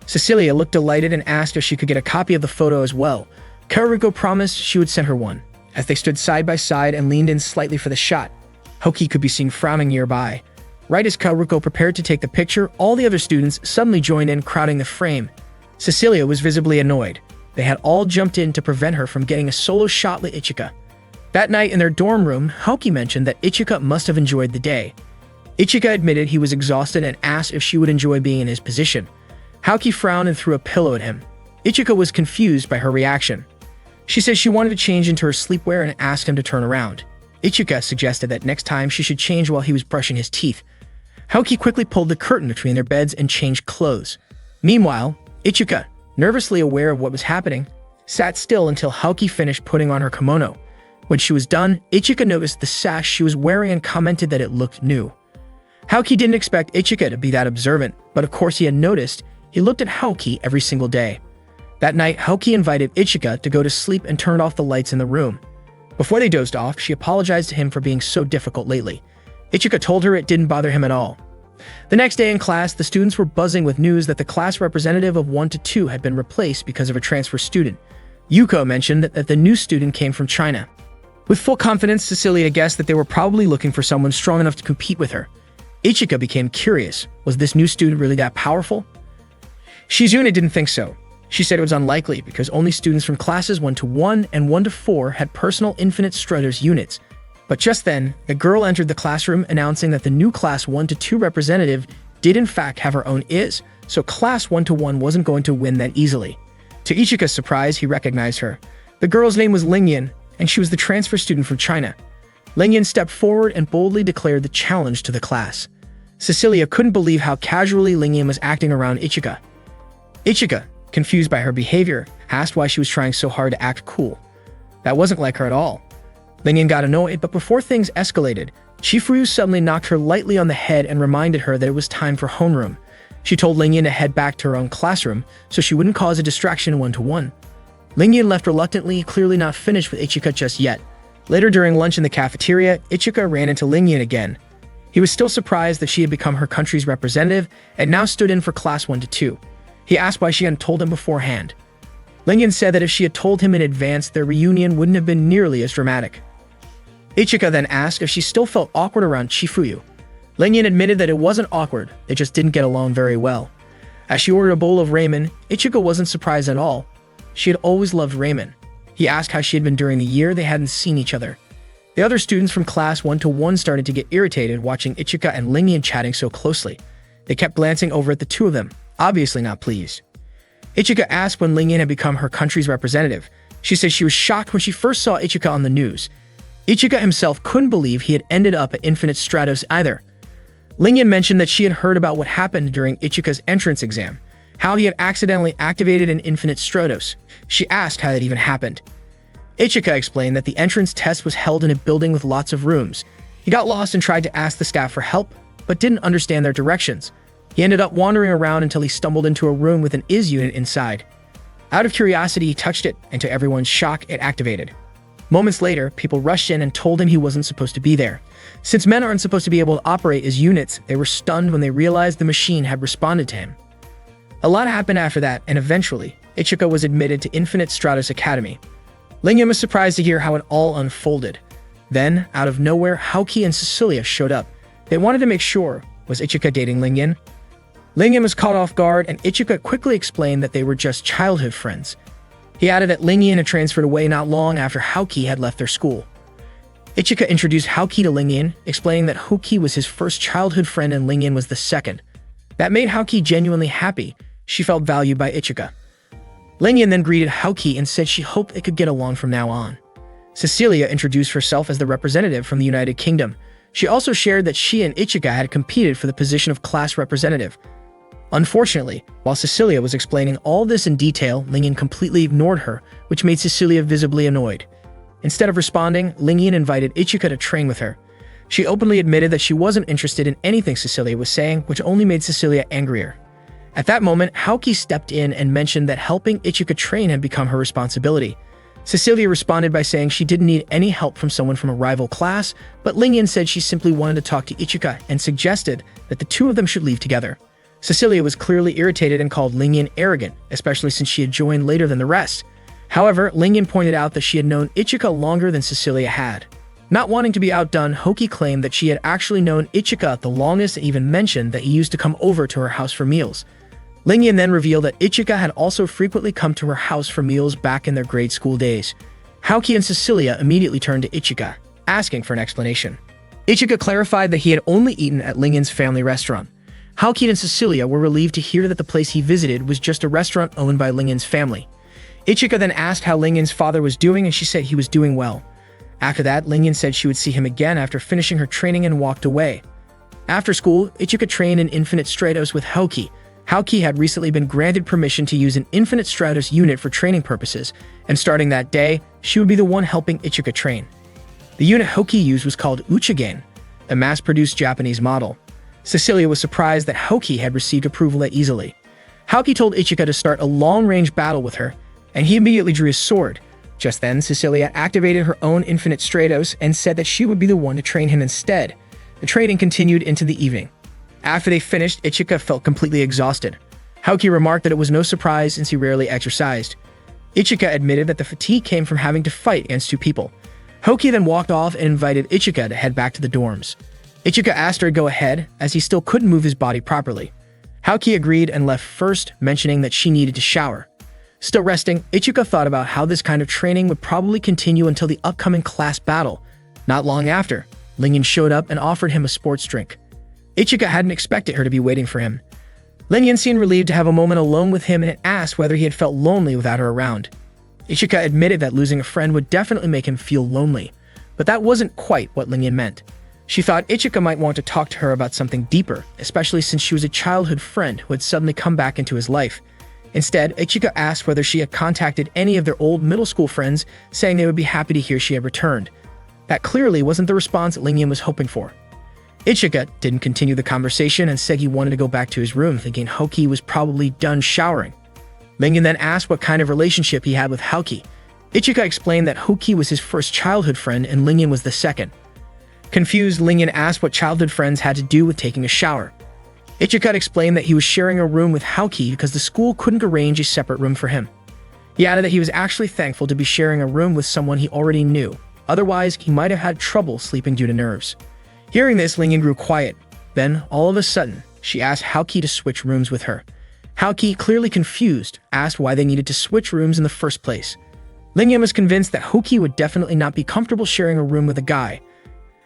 Cecilia looked delighted and asked if she could get a copy of the photo as well. Karuko promised she would send her one. As they stood side by side and leaned in slightly for the shot, Haoki could be seen frowning nearby. Right as Karuko prepared to take the picture, all the other students suddenly joined in, crowding the frame. Cecilia was visibly annoyed. They had all jumped in to prevent her from getting a solo shot with Ichika. That night in their dorm room, Haoki mentioned that Ichika must have enjoyed the day. Ichika admitted he was exhausted and asked if she would enjoy being in his position. Haoki frowned and threw a pillow at him. Ichika was confused by her reaction. She said she wanted to change into her sleepwear and asked him to turn around. Ichika suggested that next time she should change while he was brushing his teeth. Haoki quickly pulled the curtain between their beds and changed clothes. Meanwhile, Ichika, nervously aware of what was happening, sat still until Haoki finished putting on her kimono. When she was done, Ichika noticed the sash she was wearing and commented that it looked new. Haoki didn't expect Ichika to be that observant, but of course he had noticed. He looked at Haoki every single day. That night, Haoki invited Ichika to go to sleep and turned off the lights in the room. Before they dozed off, she apologized to him for being so difficult lately. Ichika told her it didn't bother him at all. The next day in class, the students were buzzing with news that the class representative of 1-2 had been replaced because of a transfer student. Yuko mentioned that the new student came from China. With full confidence, Cecilia guessed that they were probably looking for someone strong enough to compete with her. Ichika became curious. Was this new student really that powerful? Shizune didn't think so. She said it was unlikely because only students from classes 1-1 and 1-4 had personal Infinite Stratos units. But just then, the girl entered the classroom announcing that the new class 1-2 representative did in fact have her own IS, so class 1-1 wasn't going to win that easily. To Ichika's surprise, he recognized her. The girl's name was Lingyan, and she was the transfer student from China. Lingyan stepped forward and boldly declared the challenge to the class. Cecilia couldn't believe how casually Lingyan was acting around Ichika. Ichika, confused by her behavior, asked why she was trying so hard to act cool. That wasn't like her at all. Lingyan got annoyed, but before things escalated, Chifuryu suddenly knocked her lightly on the head and reminded her that it was time for homeroom. She told Lingyan to head back to her own classroom so she wouldn't cause a distraction 1-1. Lingyan left reluctantly, clearly not finished with Ichika just yet. Later during lunch in the cafeteria, Ichika ran into Lingyan again. He was still surprised that she had become her country's representative and now stood in for class 1-2. He asked why she hadn't told him beforehand. Lingyan said that if she had told him in advance, their reunion wouldn't have been nearly as dramatic. Ichika then asked if she still felt awkward around Chifuryu. Lingyan admitted that it wasn't awkward, they just didn't get along very well. As she ordered a bowl of ramen, Ichika wasn't surprised at all. She had always loved ramen. He asked how she had been during the year they hadn't seen each other. The other students from class 1-1 started to get irritated watching Ichika and Lingyan chatting so closely. They kept glancing over at the two of them, obviously not pleased. Ichika asked when Lingyan had become her country's representative. She said she was shocked when she first saw Ichika on the news. Ichika himself couldn't believe he had ended up at Infinite Stratos either. Lingyan mentioned that she had heard about what happened during Ichika's entrance exam, how he had accidentally activated an Infinite Stratos. She asked how that even happened. Ichika explained that the entrance test was held in a building with lots of rooms. He got lost and tried to ask the staff for help, but didn't understand their directions. He ended up wandering around until he stumbled into a room with an IS unit inside. Out of curiosity, he touched it, and to everyone's shock, it activated. Moments later, people rushed in and told him he wasn't supposed to be there. Since men aren't supposed to be able to operate as units, they were stunned when they realized the machine had responded to him. A lot happened after that, and eventually, Ichika was admitted to Infinite Stratos Academy. Lingyan was surprised to hear how it all unfolded. Then, out of nowhere, Haoki and Cecilia showed up. They wanted to make sure, was Ichika dating Lingyan? Lingyan was caught off guard, and Ichika quickly explained that they were just childhood friends. He added that Lingyan had transferred away not long after Haoki had left their school. Ichika introduced Haoki to Lingyan, explaining that Haoki was his first childhood friend and Lingyan was the second. That made Haoki genuinely happy. She felt valued by Ichika. Lingyan then greeted Haoki and said she hoped they could get along from now on. Cecilia introduced herself as the representative from the United Kingdom. She also shared that she and Ichika had competed for the position of class representative. Unfortunately, while Cecilia was explaining all this in detail, Lingyan completely ignored her, which made Cecilia visibly annoyed. Instead of responding, Lingyan invited Ichika to train with her. She openly admitted that she wasn't interested in anything Cecilia was saying, which only made Cecilia angrier. At that moment, Haoki stepped in and mentioned that helping Ichika train had become her responsibility. Cecilia responded by saying she didn't need any help from someone from a rival class, but Lingyan said she simply wanted to talk to Ichika and suggested that the two of them should leave together. Cecilia was clearly irritated and called Lingyan arrogant, especially since she had joined later than the rest. However, Lingyan pointed out that she had known Ichika longer than Cecilia had. Not wanting to be outdone, Haoki claimed that she had actually known Ichika the longest and even mentioned that he used to come over to her house for meals. Lingyan then revealed that Ichika had also frequently come to her house for meals back in their grade school days. Haoki and Cecilia immediately turned to Ichika, asking for an explanation. Ichika clarified that he had only eaten at Lingyan's family restaurant. Haoki and Cecilia were relieved to hear that the place he visited was just a restaurant owned by Lingyan's family. Ichika then asked how Lingyan's father was doing, and she said he was doing well. After that, Lingyan said she would see him again after finishing her training and walked away. After school, Ichika trained in Infinite Stratos with Haoki. Haoki had recently been granted permission to use an Infinite Stratos unit for training purposes, and starting that day, she would be the one helping Ichika train. The unit Haoki used was called Uchigen, a mass-produced Japanese model. Cecilia was surprised that Haoki had received approval that easily. Haoki told Ichika to start a long-range battle with her, and he immediately drew his sword. Just then, Cecilia activated her own Infinite Stratos and said that she would be the one to train him instead. The training continued into the evening. After they finished, Ichika felt completely exhausted. Haoki remarked that it was no surprise since he rarely exercised. Ichika admitted that the fatigue came from having to fight against two people. Haoki then walked off and invited Ichika to head back to the dorms. Ichika asked her to go ahead, as he still couldn't move his body properly. Haoki agreed and left first, mentioning that she needed to shower. Still resting, Ichika thought about how this kind of training would probably continue until the upcoming class battle. Not long after, Lingyan showed up and offered him a sports drink. Ichika hadn't expected her to be waiting for him. Lingyan seemed relieved to have a moment alone with him and asked whether he had felt lonely without her around. Ichika admitted that losing a friend would definitely make him feel lonely, but that wasn't quite what Lingyan meant. She thought Ichika might want to talk to her about something deeper, especially since she was a childhood friend who had suddenly come back into his life. Instead, Ichika asked whether she had contacted any of their old middle school friends, saying they would be happy to hear she had returned. That clearly wasn't the response Lingyan was hoping for. Ichika didn't continue the conversation and said he wanted to go back to his room, thinking Haoki was probably done showering. Lingyan then asked what kind of relationship he had with Haoki. Ichika explained that Haoki was his first childhood friend and Lingyan was the second. Confused, Lingyan asked what childhood friends had to do with taking a shower. Ichika explained that he was sharing a room with Haoki because the school couldn't arrange a separate room for him. He added that he was actually thankful to be sharing a room with someone he already knew. Otherwise, he might have had trouble sleeping due to nerves. Hearing this, Lingyan grew quiet. Then, all of a sudden, she asked Haoki to switch rooms with her. Haoki, clearly confused, asked why they needed to switch rooms in the first place. Lingyan was convinced that Haoki would definitely not be comfortable sharing a room with a guy.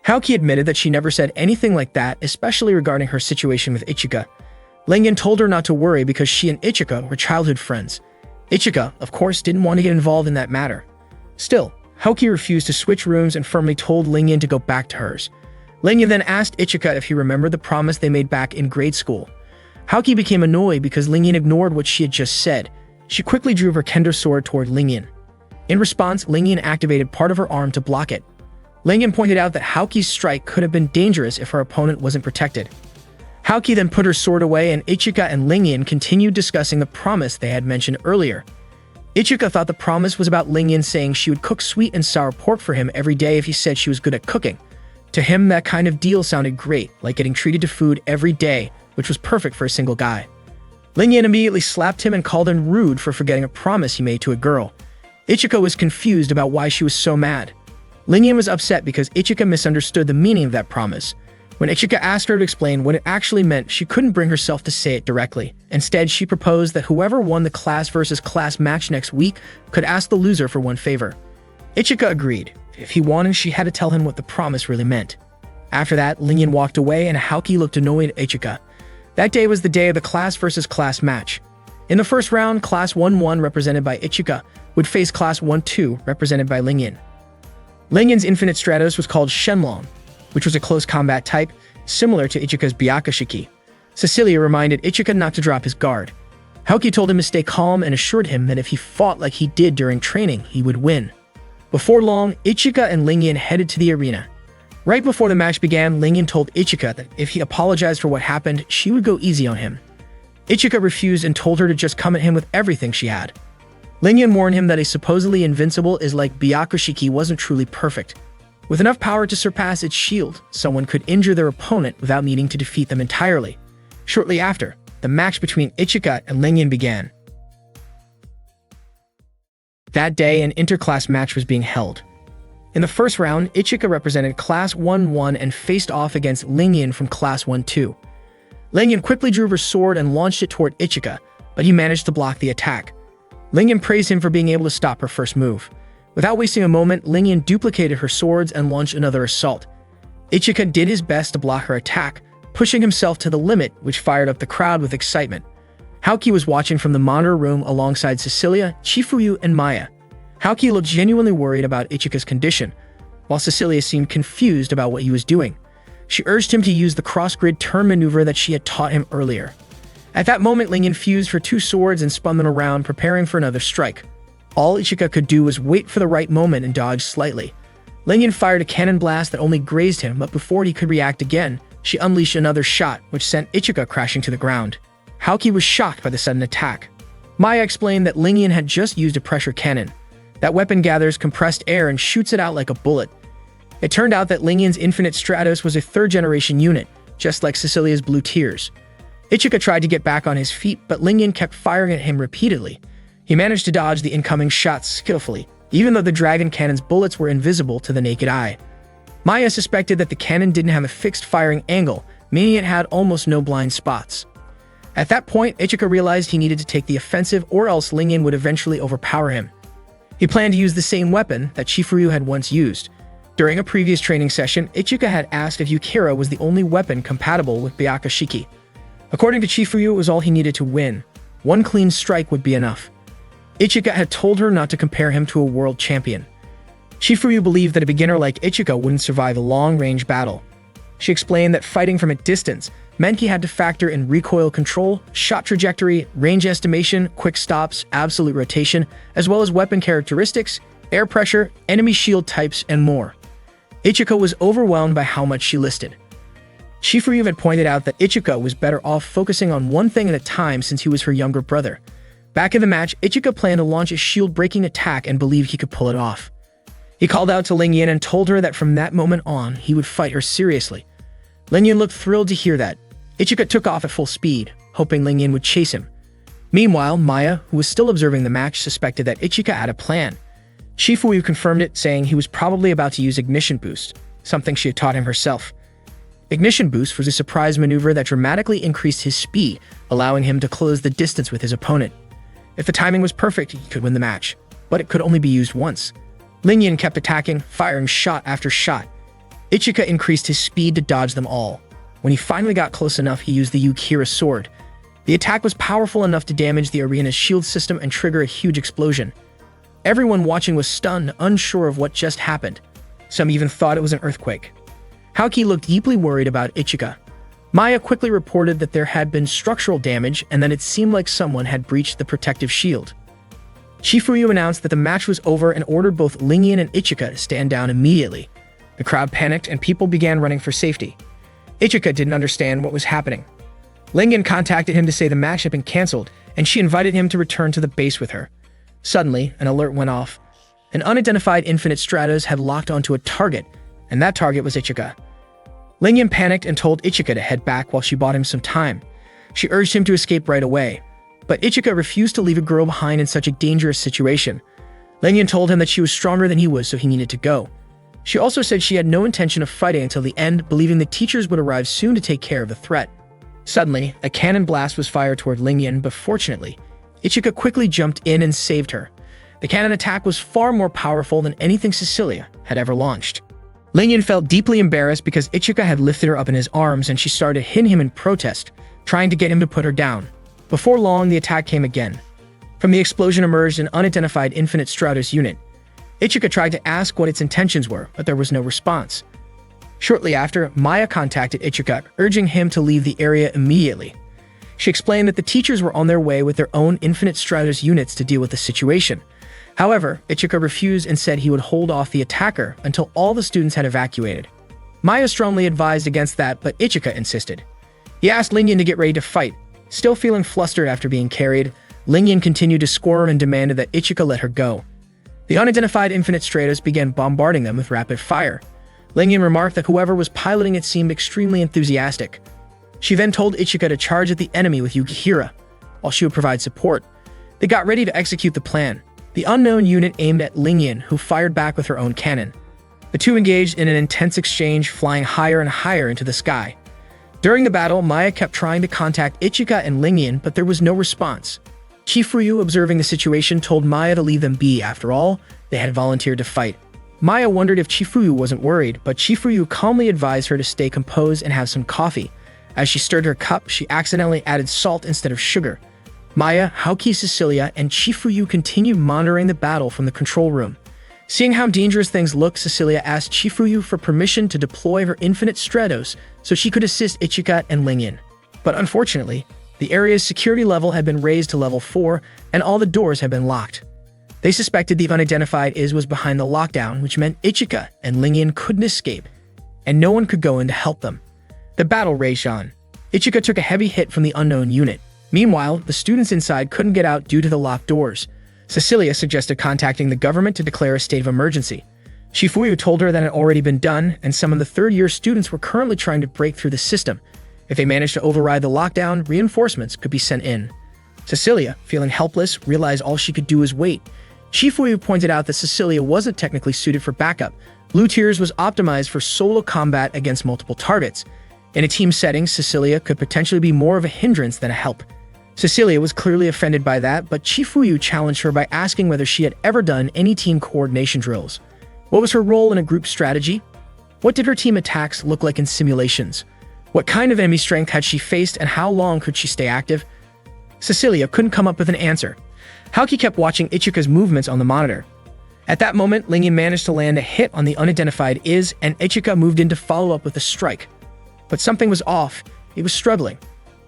Haoki admitted that she never said anything like that, especially regarding her situation with Ichika. Lingyan told her not to worry because she and Ichika were childhood friends. Ichika, of course, didn't want to get involved in that matter. Still, Haoki refused to switch rooms and firmly told Lingyan to go back to hers. Lingyan then asked Ichika if he remembered the promise they made back in grade school. Haoki became annoyed because Lingyan ignored what she had just said. She quickly drew her kendo sword toward Lingyan. In response, Lingyan activated part of her arm to block it. Lingyan pointed out that Haoki's strike could have been dangerous if her opponent wasn't protected. Haoki then put her sword away, and Ichika and Lingyan continued discussing the promise they had mentioned earlier. Ichika thought the promise was about Lingyan saying she would cook sweet and sour pork for him every day if he said she was good at cooking. To him, that kind of deal sounded great, like getting treated to food every day, which was perfect for a single guy. Lingyan immediately slapped him and called him rude for forgetting a promise he made to a girl. Ichika was confused about why she was so mad. Lingyan was upset because Ichika misunderstood the meaning of that promise. When Ichika asked her to explain what it actually meant, she couldn't bring herself to say it directly. Instead, she proposed that whoever won the class versus class match next week could ask the loser for one favor. Ichika agreed. If he wanted, she had to tell him what the promise really meant. After that, Lingyan walked away and Haoki looked annoyed at Ichika. That day was the day of the class versus class match. In the first round, Class 1-1, represented by Ichika, would face Class 1-2, represented by Lingyan. Lingyan's Infinite Stratos was called Shenlong, which was a close combat type, similar to Ichika's Byakushiki. Cecilia reminded Ichika not to drop his guard. Haoki told him to stay calm and assured him that if he fought like he did during training, he would win. Before long, Ichika and Lingyan headed to the arena. Right before the match began, Lingyan told Ichika that if he apologized for what happened, she would go easy on him. Ichika refused and told her to just come at him with everything she had. Lingyan warned him that a supposedly invincible is like Byakushiki wasn't truly perfect. With enough power to surpass its shield, someone could injure their opponent without needing to defeat them entirely. Shortly after, the match between Ichika and Lingyan began. That day, an interclass match was being held. In the first round, Ichika represented Class 1-1 and faced off against Lingyan from Class 1-2. Lingyan quickly drew her sword and launched it toward Ichika, but he managed to block the attack. Lingyan praised him for being able to stop her first move. Without wasting a moment, Lingyan duplicated her swords and launched another assault. Ichika did his best to block her attack, pushing himself to the limit, which fired up the crowd with excitement. Haoki was watching from the monitor room alongside Cecilia, Chifuyu, and Maya. Haoki looked genuinely worried about Ichika's condition, while Cecilia seemed confused about what he was doing. She urged him to use the cross-grid turn maneuver that she had taught him earlier. At that moment, Lingyan fused her two swords and spun them around, preparing for another strike. All Ichika could do was wait for the right moment and dodge slightly. Lingyan fired a cannon blast that only grazed him, but before he could react again, she unleashed another shot, which sent Ichika crashing to the ground. Haoki was shocked by the sudden attack. Maya explained that Lingyan had just used a pressure cannon. That weapon gathers compressed air and shoots it out like a bullet. It turned out that Lingyan's Infinite Stratos was a third-generation unit, just like Cecilia's Blue Tears. Ichika tried to get back on his feet, but Lingyan kept firing at him repeatedly. He managed to dodge the incoming shots skillfully, even though the dragon cannon's bullets were invisible to the naked eye. Maya suspected that the cannon didn't have a fixed firing angle, meaning it had almost no blind spots. At that point, Ichika realized he needed to take the offensive or else Lingyan would eventually overpower him. He planned to use the same weapon that Chifuyu had once used. During a previous training session, Ichika had asked if Yukira was the only weapon compatible with Byakushiki. According to Chifuyu, it was all he needed to win. One clean strike would be enough. Ichika had told her not to compare him to a world champion. Chifuyu believed that a beginner like Ichika wouldn't survive a long-range battle. She explained that fighting from a distance meant he had to factor in recoil control, shot trajectory, range estimation, quick stops, absolute rotation, as well as weapon characteristics, air pressure, enemy shield types, and more. Ichika was overwhelmed by how much she listed. Chifuyu had pointed out that Ichika was better off focusing on one thing at a time since he was her younger brother. Back in the match, Ichika planned to launch a shield-breaking attack and believed he could pull it off. He called out to Lingyan and told her that from that moment on, he would fight her seriously. Lingyan looked thrilled to hear that. Ichika took off at full speed, hoping Lingyan would chase him. Meanwhile, Maya, who was still observing the match, suspected that Ichika had a plan. Chifuyu confirmed it, saying he was probably about to use Ignition Boost, something she had taught him herself. Ignition Boost was a surprise maneuver that dramatically increased his speed, allowing him to close the distance with his opponent. If the timing was perfect, he could win the match, but it could only be used once. Lingyan kept attacking, firing shot after shot. Ichika increased his speed to dodge them all. When he finally got close enough, he used the Yukira sword. The attack was powerful enough to damage the arena's shield system and trigger a huge explosion. Everyone watching was stunned, unsure of what just happened. Some even thought it was an earthquake. Haoki looked deeply worried about Ichika. Maya quickly reported that there had been structural damage and that it seemed like someone had breached the protective shield. Chifuyu announced that the match was over and ordered both Lingyan and Ichika to stand down immediately. The crowd panicked and people began running for safety. Ichika didn't understand what was happening. Lingyan contacted him to say the match had been cancelled, and she invited him to return to the base with her. Suddenly, an alert went off. An unidentified Infinite Stratos had locked onto a target, and that target was Ichika. Lingyan panicked and told Ichika to head back while she bought him some time. She urged him to escape right away, but Ichika refused to leave a girl behind in such a dangerous situation. Lingyan told him that she was stronger than he was, so he needed to go. She also said she had no intention of fighting until the end, believing the teachers would arrive soon to take care of the threat. Suddenly, a cannon blast was fired toward Lingyan, but fortunately, Ichika quickly jumped in and saved her. The cannon attack was far more powerful than anything Cecilia had ever launched. Lingyan felt deeply embarrassed because Ichika had lifted her up in his arms and she started hitting him in protest, trying to get him to put her down. Before long, the attack came again. From the explosion emerged an unidentified Infinite Stratos unit. Ichika tried to ask what its intentions were, but there was no response. Shortly after, Maya contacted Ichika, urging him to leave the area immediately. She explained that the teachers were on their way with their own Infinite Stratos units to deal with the situation. However, Ichika refused and said he would hold off the attacker until all the students had evacuated. Maya strongly advised against that, but Ichika insisted. He asked Lingyan to get ready to fight. Still feeling flustered after being carried, Lingyan continued to squirm and demanded that Ichika let her go. The unidentified Infinite Stratos began bombarding them with rapid fire. Lingyan remarked that whoever was piloting it seemed extremely enthusiastic. She then told Ichika to charge at the enemy with Yukihira, while she would provide support. They got ready to execute the plan. The unknown unit aimed at Lingyan, who fired back with her own cannon. The two engaged in an intense exchange, flying higher and higher into the sky. During the battle, Maya kept trying to contact Ichika and Lingyan, but there was no response. Chifuyu, observing the situation, told Maya to leave them be. After all, they had volunteered to fight. Maya wondered if Chifuyu wasn't worried, but Chifuyu calmly advised her to stay composed and have some coffee. As she stirred her cup, she accidentally added salt instead of sugar. Maya, Haoki, Cecilia, and Chifuyu continued monitoring the battle from the control room. Seeing how dangerous things looked, Cecilia asked Chifuyu for permission to deploy her Infinite Stratos so she could assist Ichika and Lingyan. But unfortunately, the area's security level had been raised to level 4, and all the doors had been locked. They suspected the unidentified was behind the lockdown, which meant Ichika and Lingyan couldn't escape, and no one could go in to help them. The battle raged on. Ichika took a heavy hit from the unknown unit. Meanwhile, the students inside couldn't get out due to the locked doors. Cecilia suggested contacting the government to declare a state of emergency. Chifuyu told her that it had already been done, and some of the third-year students were currently trying to break through the system. If they managed to override the lockdown, reinforcements could be sent in. Cecilia, feeling helpless, realized all she could do was wait. Chifuyu pointed out that Cecilia wasn't technically suited for backup. Blue Tears was optimized for solo combat against multiple targets. In a team setting, Cecilia could potentially be more of a hindrance than a help. Cecilia was clearly offended by that, but Chifuyu challenged her by asking whether she had ever done any team coordination drills. What was her role in a group strategy? What did her team attacks look like in simulations? What kind of enemy strength had she faced, and how long could she stay active? Cecilia couldn't come up with an answer. Haoki kept watching Ichika's movements on the monitor. At that moment, Lingyan managed to land a hit on the unidentified and Ichika moved in to follow up with a strike. But something was off. He was struggling.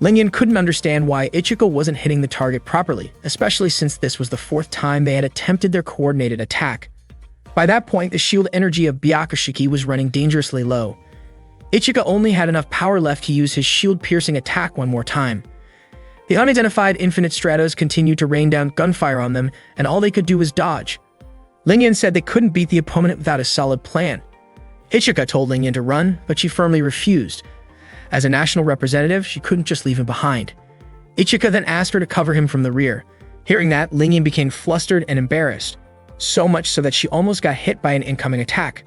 Lingyan couldn't understand why Ichika wasn't hitting the target properly, especially since this was the 4th time they had attempted their coordinated attack. By that point, the shield energy of Byakushiki was running dangerously low. Ichika only had enough power left to use his shield-piercing attack one more time. The unidentified Infinite Stratos continued to rain down gunfire on them, and all they could do was dodge. Lingyan said they couldn't beat the opponent without a solid plan. Ichika told Lingyan to run, but she firmly refused. As a national representative, she couldn't just leave him behind. Ichika then asked her to cover him from the rear. Hearing that, Lingyan became flustered and embarrassed, so much so that she almost got hit by an incoming attack.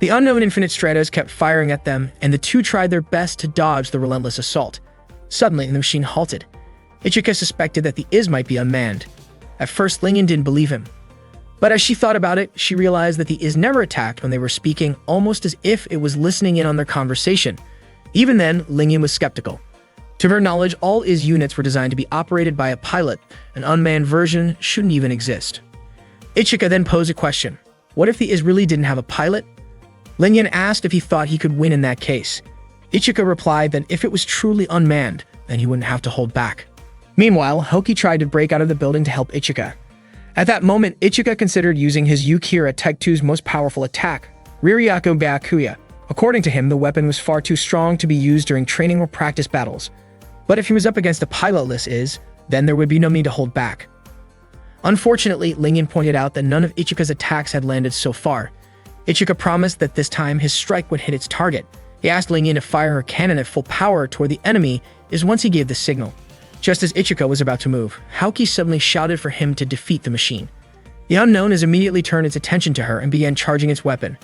The unknown Infinite Stratos kept firing at them, and the two tried their best to dodge the relentless assault. Suddenly, the machine halted. Ichika suspected that the might be unmanned. At first, Lingyan didn't believe him. But as she thought about it, she realized that the never attacked when they were speaking, almost as if it was listening in on their conversation. Even then, Lingyan was skeptical. To her knowledge, all IS units were designed to be operated by a pilot. An unmanned version shouldn't even exist. Ichika then posed a question. What if the IS really didn't have a pilot? Lingyan asked if he thought he could win in that case. Ichika replied that if it was truly unmanned, then he wouldn't have to hold back. Meanwhile, Hoki tried to break out of the building to help Ichika. At that moment, Ichika considered using his Yukira Type 2's most powerful attack, Riryaku Byakuya. According to him, the weapon was far too strong to be used during training or practice battles. But if he was up against a pilotless IS, then there would be no need to hold back. Unfortunately, Lingyan pointed out that none of Ichika's attacks had landed so far. Ichika promised that this time his strike would hit its target. He asked Lingyan to fire her cannon at full power toward the enemy once he gave the signal. Just as Ichika was about to move, Haoki suddenly shouted for him to defeat the machine. The unknown immediately turned its attention to her and began charging its weapon.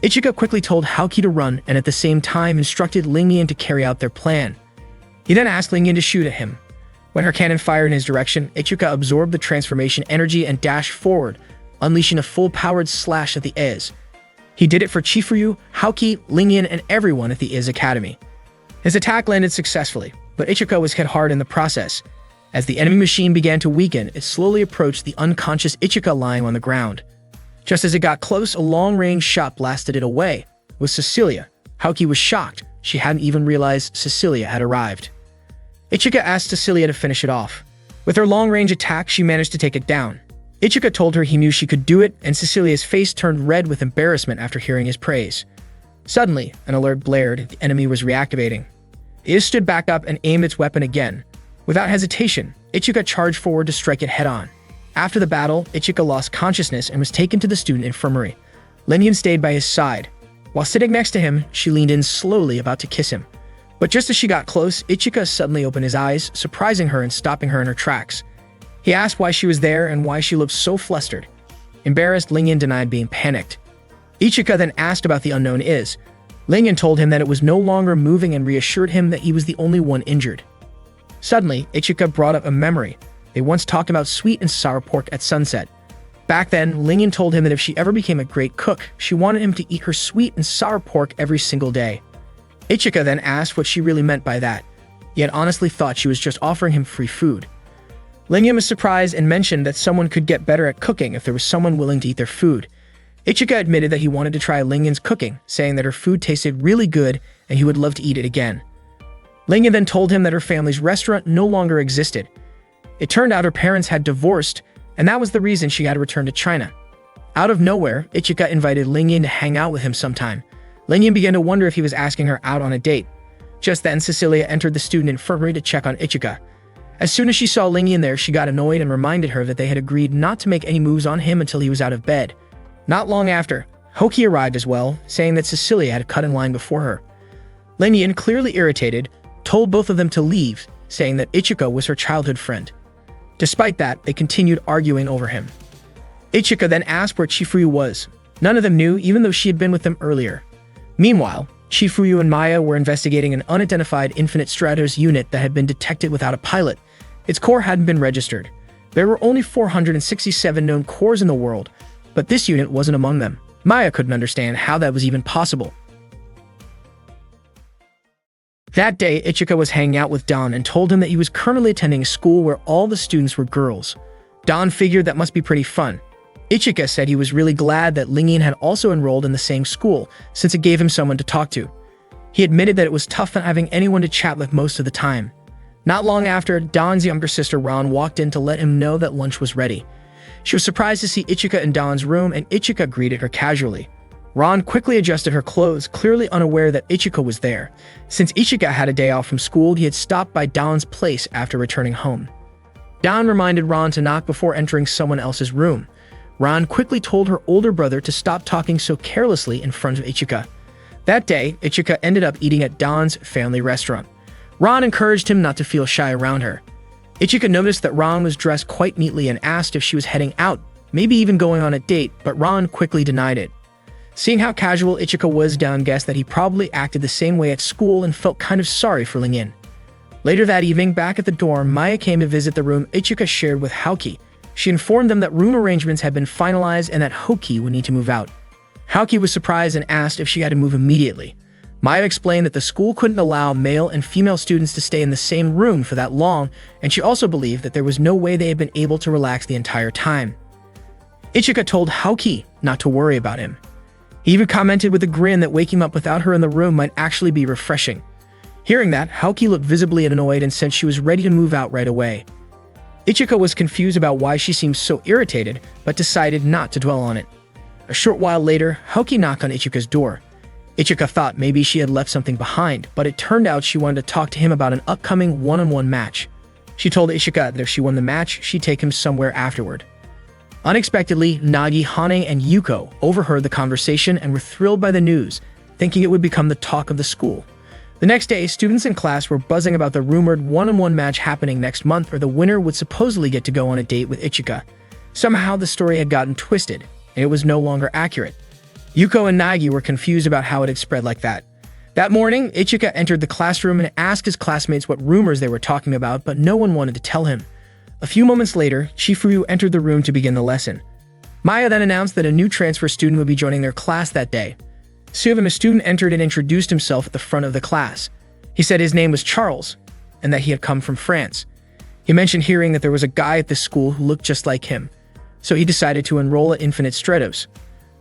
Ichika quickly told Haoki to run and at the same time instructed Lingyan to carry out their plan. He then asked Lingyan to shoot at him. When her cannon fired in his direction, Ichika absorbed the transformation energy and dashed forward, unleashing a full-powered slash at the IS. He did it for Chifuyu, Haoki, Lingyan, and everyone at the IS Academy. His attack landed successfully, but Ichika was hit hard in the process. As the enemy machine began to weaken, it slowly approached the unconscious Ichika lying on the ground. Just as it got close, a long-range shot blasted it away. It was Cecilia. Haoki was shocked. She hadn't even realized Cecilia had arrived. Ichika asked Cecilia to finish it off. With her long-range attack, she managed to take it down. Ichika told her he knew she could do it, and Cecilia's face turned red with embarrassment after hearing his praise. Suddenly, an alert blared. The enemy was reactivating. IS stood back up and aimed its weapon again. Without hesitation, Ichika charged forward to strike it head-on. After the battle, Ichika lost consciousness and was taken to the student infirmary. Lingyan stayed by his side. While sitting next to him, she leaned in slowly, about to kiss him. But just as she got close, Ichika suddenly opened his eyes, surprising her and stopping her in her tracks. He asked why she was there and why she looked so flustered. Embarrassed, Lingyan denied being panicked. Ichika then asked about the unknown IS. Lingyan told him that it was no longer moving and reassured him that he was the only one injured. Suddenly, Ichika brought up a memory. They once talked about sweet and sour pork at sunset. Back then, Lingyan told him that if she ever became a great cook, she wanted him to eat her sweet and sour pork every single day. Ichika then asked what she really meant by that. He had honestly thought she was just offering him free food. Lingyan was surprised and mentioned that someone could get better at cooking if there was someone willing to eat their food. Ichika admitted that he wanted to try Lingyan's cooking, saying that her food tasted really good and he would love to eat it again. Lingyan then told him that her family's restaurant no longer existed. It turned out her parents had divorced, and that was the reason she had to return to China. Out of nowhere, Ichika invited Lingyan to hang out with him sometime. Lingyan began to wonder if he was asking her out on a date. Just then, Cecilia entered the student infirmary to check on Ichika. As soon as she saw Lingyan there, she got annoyed and reminded her that they had agreed not to make any moves on him until he was out of bed. Not long after, Hoki arrived as well, saying that Cecilia had cut in line before her. Lingyan, clearly irritated, told both of them to leave, saying that Ichika was her childhood friend. Despite that, they continued arguing over him. Ichika then asked where Chifuyu was. None of them knew, even though she had been with them earlier. Meanwhile, Chifuyu and Maya were investigating an unidentified Infinite Stratos unit that had been detected without a pilot. Its core hadn't been registered. There were only 467 known cores in the world, but this unit wasn't among them. Maya couldn't understand how that was even possible. That day, Ichika was hanging out with Don and told him that he was currently attending a school where all the students were girls. Don figured that must be pretty fun. Ichika said he was really glad that Lingyan had also enrolled in the same school, since it gave him someone to talk to. He admitted that it was tough not having anyone to chat with most of the time. Not long after, Don's younger sister Ron walked in to let him know that lunch was ready. She was surprised to see Ichika in Don's room, and Ichika greeted her casually. Ron quickly adjusted her clothes, clearly unaware that Ichika was there. Since Ichika had a day off from school, he had stopped by Don's place after returning home. Don reminded Ron to knock before entering someone else's room. Ron quickly told her older brother to stop talking so carelessly in front of Ichika. That day, Ichika ended up eating at Don's family restaurant. Ron encouraged him not to feel shy around her. Ichika noticed that Ron was dressed quite neatly and asked if she was heading out, maybe even going on a date, but Ron quickly denied it. Seeing how casual Ichika was, Don guessed that he probably acted the same way at school and felt kind of sorry for Lingyan. Later that evening, back at the dorm, Maya came to visit the room Ichika shared with Haoki. She informed them that room arrangements had been finalized and that Hoki would need to move out. Haoki was surprised and asked if she had to move immediately. Maya explained that the school couldn't allow male and female students to stay in the same room for that long, and she also believed that there was no way they had been able to relax the entire time. Ichika told Haoki not to worry about him. He even commented with a grin that waking up without her in the room might actually be refreshing. Hearing that, Haoki looked visibly annoyed and said she was ready to move out right away. Ichika was confused about why she seemed so irritated, but decided not to dwell on it. A short while later, Haoki knocked on Ichika's door. Ichika thought maybe she had left something behind, but it turned out she wanted to talk to him about an upcoming one-on-one match. She told Ichika that if she won the match, she'd take him somewhere afterward. Unexpectedly, Nagi, Hane, and Yuko overheard the conversation and were thrilled by the news, thinking it would become the talk of the school. The next day, students in class were buzzing about the rumored one-on-one match happening next month, where the winner would supposedly get to go on a date with Ichika. Somehow, the story had gotten twisted, and it was no longer accurate. Yuko and Nagi were confused about how it had spread like that. That morning, Ichika entered the classroom and asked his classmates what rumors they were talking about, but no one wanted to tell him. A few moments later, Shifuyu entered the room to begin the lesson. Maya then announced that a new transfer student would be joining their class that day. Soon, a student entered and introduced himself at the front of the class. He said his name was Charles, and that he had come from France. He mentioned hearing that there was a guy at this school who looked just like him, so he decided to enroll at Infinite Stratos.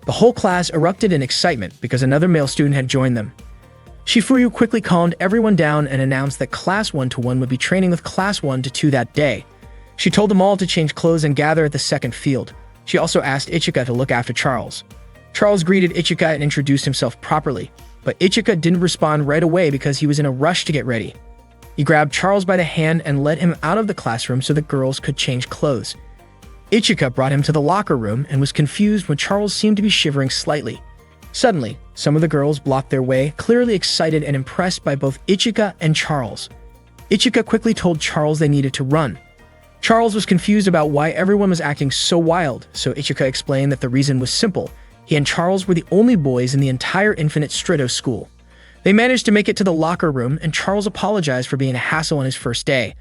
The whole class erupted in excitement because another male student had joined them. Shifuyu quickly calmed everyone down and announced that Class 1-1 would be training with Class 1-2 that day. She told them all to change clothes and gather at the second field. She also asked Ichika to look after Charles. Charles greeted Ichika and introduced himself properly, but Ichika didn't respond right away because he was in a rush to get ready. He grabbed Charles by the hand and led him out of the classroom so the girls could change clothes. Ichika brought him to the locker room and was confused when Charles seemed to be shivering slightly. Suddenly, some of the girls blocked their way, clearly excited and impressed by both Ichika and Charles. Ichika quickly told Charles they needed to run. Charles was confused about why everyone was acting so wild, so Ichika explained that the reason was simple. He and Charles were the only boys in the entire Infinite Stratos school. They managed to make it to the locker room, and Charles apologized for being a hassle on his first day.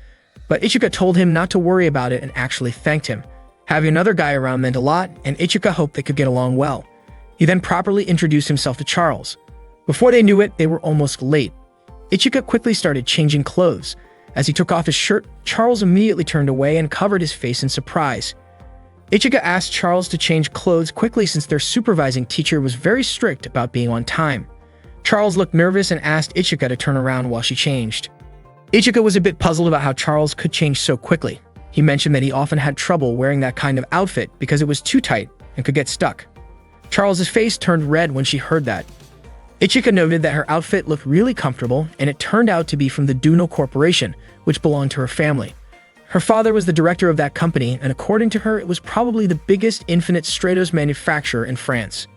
But Ichika told him not to worry about it and actually thanked him. Having another guy around meant a lot, and Ichika hoped they could get along well. He then properly introduced himself to Charles. Before they knew it, they were almost late. Ichika quickly started changing clothes. As he took off his shirt, Charles immediately turned away and covered his face in surprise. Ichika asked Charles to change clothes quickly since their supervising teacher was very strict about being on time. Charles looked nervous and asked Ichika to turn around while she changed. Ichika was a bit puzzled about how Charles could change so quickly. He mentioned that he often had trouble wearing that kind of outfit because it was too tight and could get stuck. Charles's face turned red when she heard that. Ichika noted that her outfit looked really comfortable, and it turned out to be from the Duno Corporation, which belonged to her family. Her father was the director of that company, and according to her, it was probably the biggest Infinite Stratos manufacturer in France.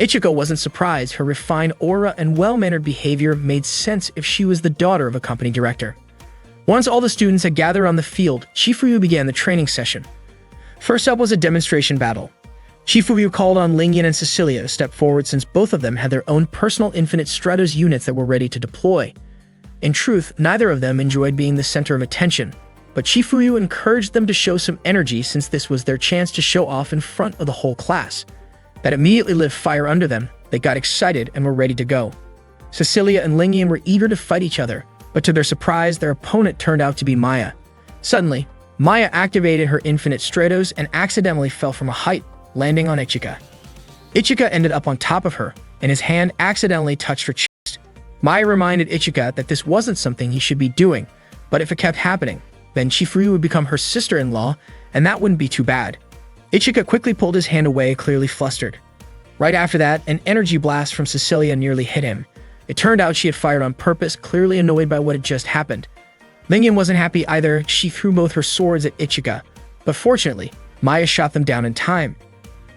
Ichika wasn't surprised. Her refined aura and well-mannered behavior made sense if she was the daughter of a company director. Once all the students had gathered on the field, Shifuyu began the training session. First up was a demonstration battle. Shifuyu called on Lingyan and Cecilia to step forward since both of them had their own personal Infinite Stratos units that were ready to deploy. In truth, neither of them enjoyed being the center of attention, but Shifuyu encouraged them to show some energy since this was their chance to show off in front of the whole class. That immediately lit fire under them. They got excited and were ready to go. Cecilia and Lingyan were eager to fight each other, but to their surprise, their opponent turned out to be Maya. Suddenly, Maya activated her Infinite Stratos and accidentally fell from a height, landing on Ichika. Ichika ended up on top of her, and his hand accidentally touched her chest. Maya reminded Ichika that this wasn't something he should be doing, but if it kept happening, then Shifuyu would become her sister-in-law, and that wouldn't be too bad. Ichika quickly pulled his hand away, clearly flustered. Right after that, an energy blast from Cecilia nearly hit him. It turned out she had fired on purpose, clearly annoyed by what had just happened. Lingyan wasn't happy either. She threw both her swords at Ichika, but fortunately, Maya shot them down in time.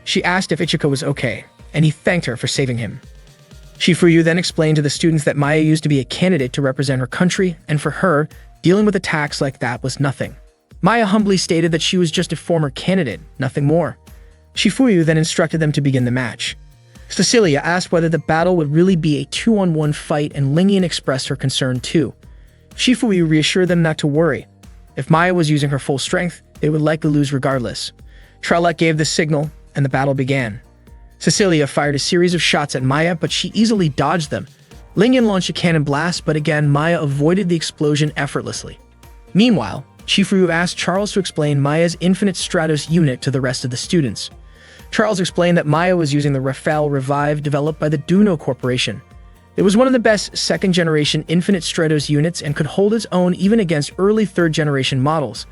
She asked if Ichika was okay, and he thanked her for saving him. Shifuyu then explained to the students that Maya used to be a candidate to represent her country, and for her, dealing with attacks like that was nothing. Maya humbly stated that she was just a former candidate, nothing more. Shifuyu then instructed them to begin the match. Cecilia asked whether the battle would really be a 2-on-1 fight, and Lingyan expressed her concern too. Shifuyu reassured them not to worry. If Maya was using her full strength, they would likely lose regardless. Tralek gave the signal, and the battle began. Cecilia fired a series of shots at Maya, but she easily dodged them. Lingyan launched a cannon blast, but again, Maya avoided the explosion effortlessly. Meanwhile, Chief Ryu asked Charles to explain Maya's Infinite Stratos unit to the rest of the students. Charles explained that Maya was using the Rafale Revive developed by the Duno Corporation. It was one of the best second-generation Infinite Stratos units and could hold its own even against early third-generation models.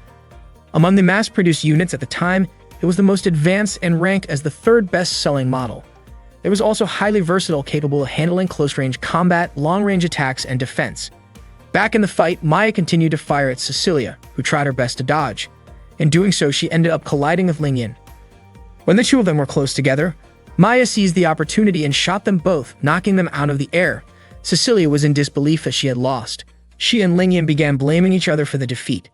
Among the mass-produced units at the time, it was the most advanced and ranked as the third best-selling model. It was also highly versatile, capable of handling close-range combat, long-range attacks, and defense. Back in the fight, Maya continued to fire at Cecilia, who tried her best to dodge. In doing so, she ended up colliding with Lingyan. When the two of them were close together, Maya seized the opportunity and shot them both, knocking them out of the air. Cecilia was in disbelief as she had lost. She and Lingyan began blaming each other for the defeat.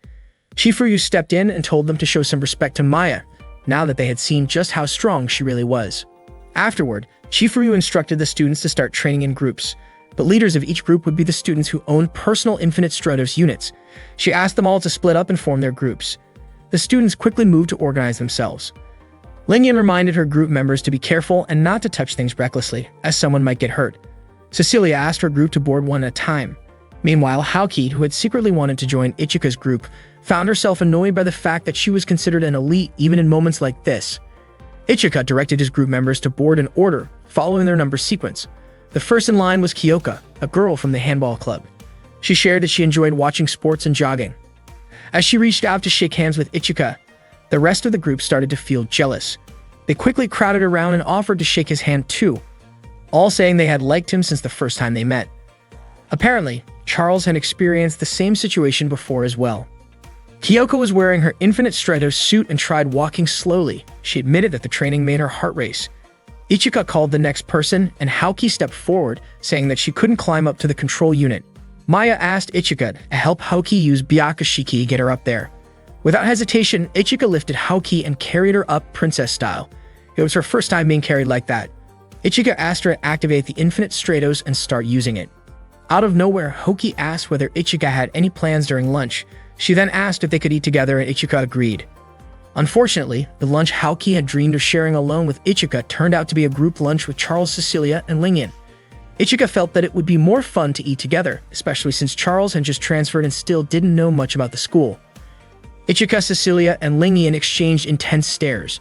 Chief Ryu stepped in and told them to show some respect to Maya, now that they had seen just how strong she really was. Afterward, Chief Ryu instructed the students to start training in groups, but leaders of each group would be the students who owned personal Infinite Stratos units. She asked them all to split up and form their groups. The students quickly moved to organize themselves. Lingyan reminded her group members to be careful and not to touch things recklessly, as someone might get hurt. Cecilia asked her group to board one at a time. Meanwhile, Haoki, who had secretly wanted to join Ichika's group, found herself annoyed by the fact that she was considered an elite even in moments like this. Ichika directed his group members to board in order, following their number sequence. The first in line was Kyoka, a girl from the handball club. She shared that she enjoyed watching sports and jogging. As she reached out to shake hands with Ichika, the rest of the group started to feel jealous. They quickly crowded around and offered to shake his hand too, all saying they had liked him since the first time they met. Apparently, Charles had experienced the same situation before as well. Kyoko was wearing her Infinite Stratos suit and tried walking slowly. She admitted that the training made her heart race. Ichika called the next person, and Haoki stepped forward, saying that she couldn't climb up to the control unit. Maya asked Ichika to help Haoki use Byakushiki get her up there. Without hesitation, Ichika lifted Haoki and carried her up princess style. It was her first time being carried like that. Ichika asked her to activate the Infinite Stratos and start using it. Out of nowhere, Haoki asked whether Ichika had any plans during lunch. She then asked if they could eat together, and Ichika agreed. Unfortunately, the lunch Haoki had dreamed of sharing alone with Ichika turned out to be a group lunch with Charles, Cecilia, and Lingyan. Ichika felt that it would be more fun to eat together, especially since Charles had just transferred and still didn't know much about the school. Ichika, Cecilia, and Lingyan exchanged intense stares.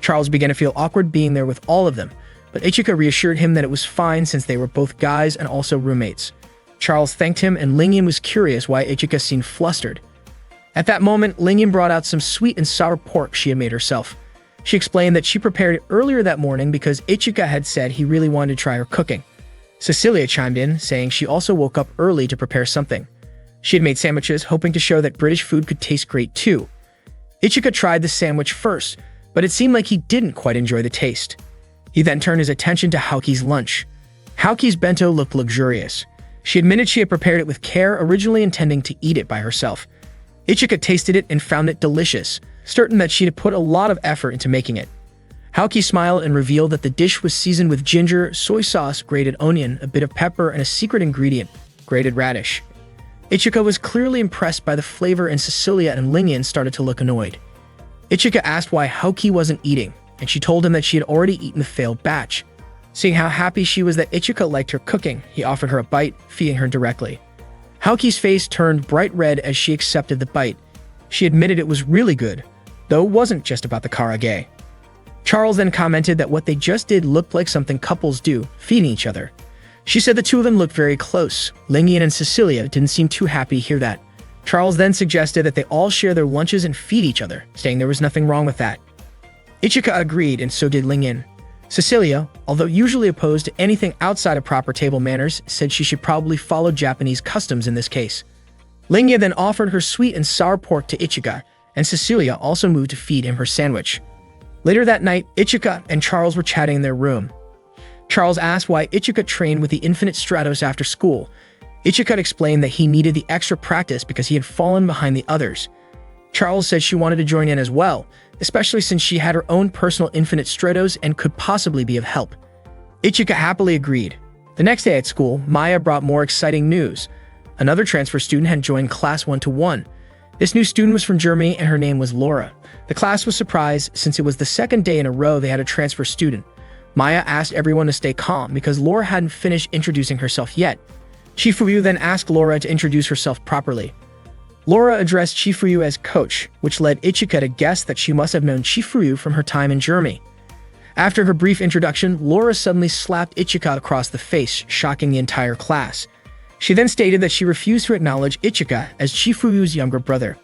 Charles began to feel awkward being there with all of them, but Ichika reassured him that it was fine since they were both guys and also roommates. Charles thanked him, and Lingyan was curious why Ichika seemed flustered. At that moment, Lingyan brought out some sweet and sour pork she had made herself. She explained that she prepared it earlier that morning because Ichika had said he really wanted to try her cooking. Cecilia chimed in, saying she also woke up early to prepare something. She had made sandwiches, hoping to show that British food could taste great too. Ichika tried the sandwich first, but it seemed like he didn't quite enjoy the taste. He then turned his attention to Haoki's lunch. Haoki's bento looked luxurious. She admitted she had prepared it with care, originally intending to eat it by herself. Ichika tasted it and found it delicious, certain that she had put a lot of effort into making it. Haoki smiled and revealed that the dish was seasoned with ginger, soy sauce, grated onion, a bit of pepper, and a secret ingredient, grated radish. Ichika was clearly impressed by the flavor, and Cecilia and Lingyan started to look annoyed. Ichika asked why Haoki wasn't eating, and she told him that she had already eaten the failed batch. Seeing how happy she was that Ichika liked her cooking, he offered her a bite, feeding her directly. Haoki's face turned bright red as she accepted the bite. She admitted it was really good, though it wasn't just about the karage. Charles then commented that what they just did looked like something couples do, feeding each other. She said the two of them looked very close. Lingyan and Cecilia didn't seem too happy to hear that. Charles then suggested that they all share their lunches and feed each other, saying there was nothing wrong with that. Ichika agreed, and so did Lingyan. Cecilia, although usually opposed to anything outside of proper table manners, said she should probably follow Japanese customs in this case. Lingyan then offered her sweet and sour pork to Ichika, and Cecilia also moved to feed him her sandwich. Later that night, Ichika and Charles were chatting in their room. Charles asked why Ichika trained with the Infinite Stratos after school. Ichika explained that he needed the extra practice because he had fallen behind the others. Charles said she wanted to join in as well, especially since she had her own personal Infinite Stratos and could possibly be of help. Ichika happily agreed. The next day at school, Maya brought more exciting news. Another transfer student had joined Class 1-1. This new student was from Germany and her name was Laura. The class was surprised since it was the second day in a row they had a transfer student. Maya asked everyone to stay calm because Laura hadn't finished introducing herself yet. Chifuyu then asked Laura to introduce herself properly. Laura addressed Chifuyu as coach, which led Ichika to guess that she must have known Chifuyu from her time in Germany. After her brief introduction, Laura suddenly slapped Ichika across the face, shocking the entire class. She then stated that she refused to acknowledge Ichika as Chifuyu's younger brother.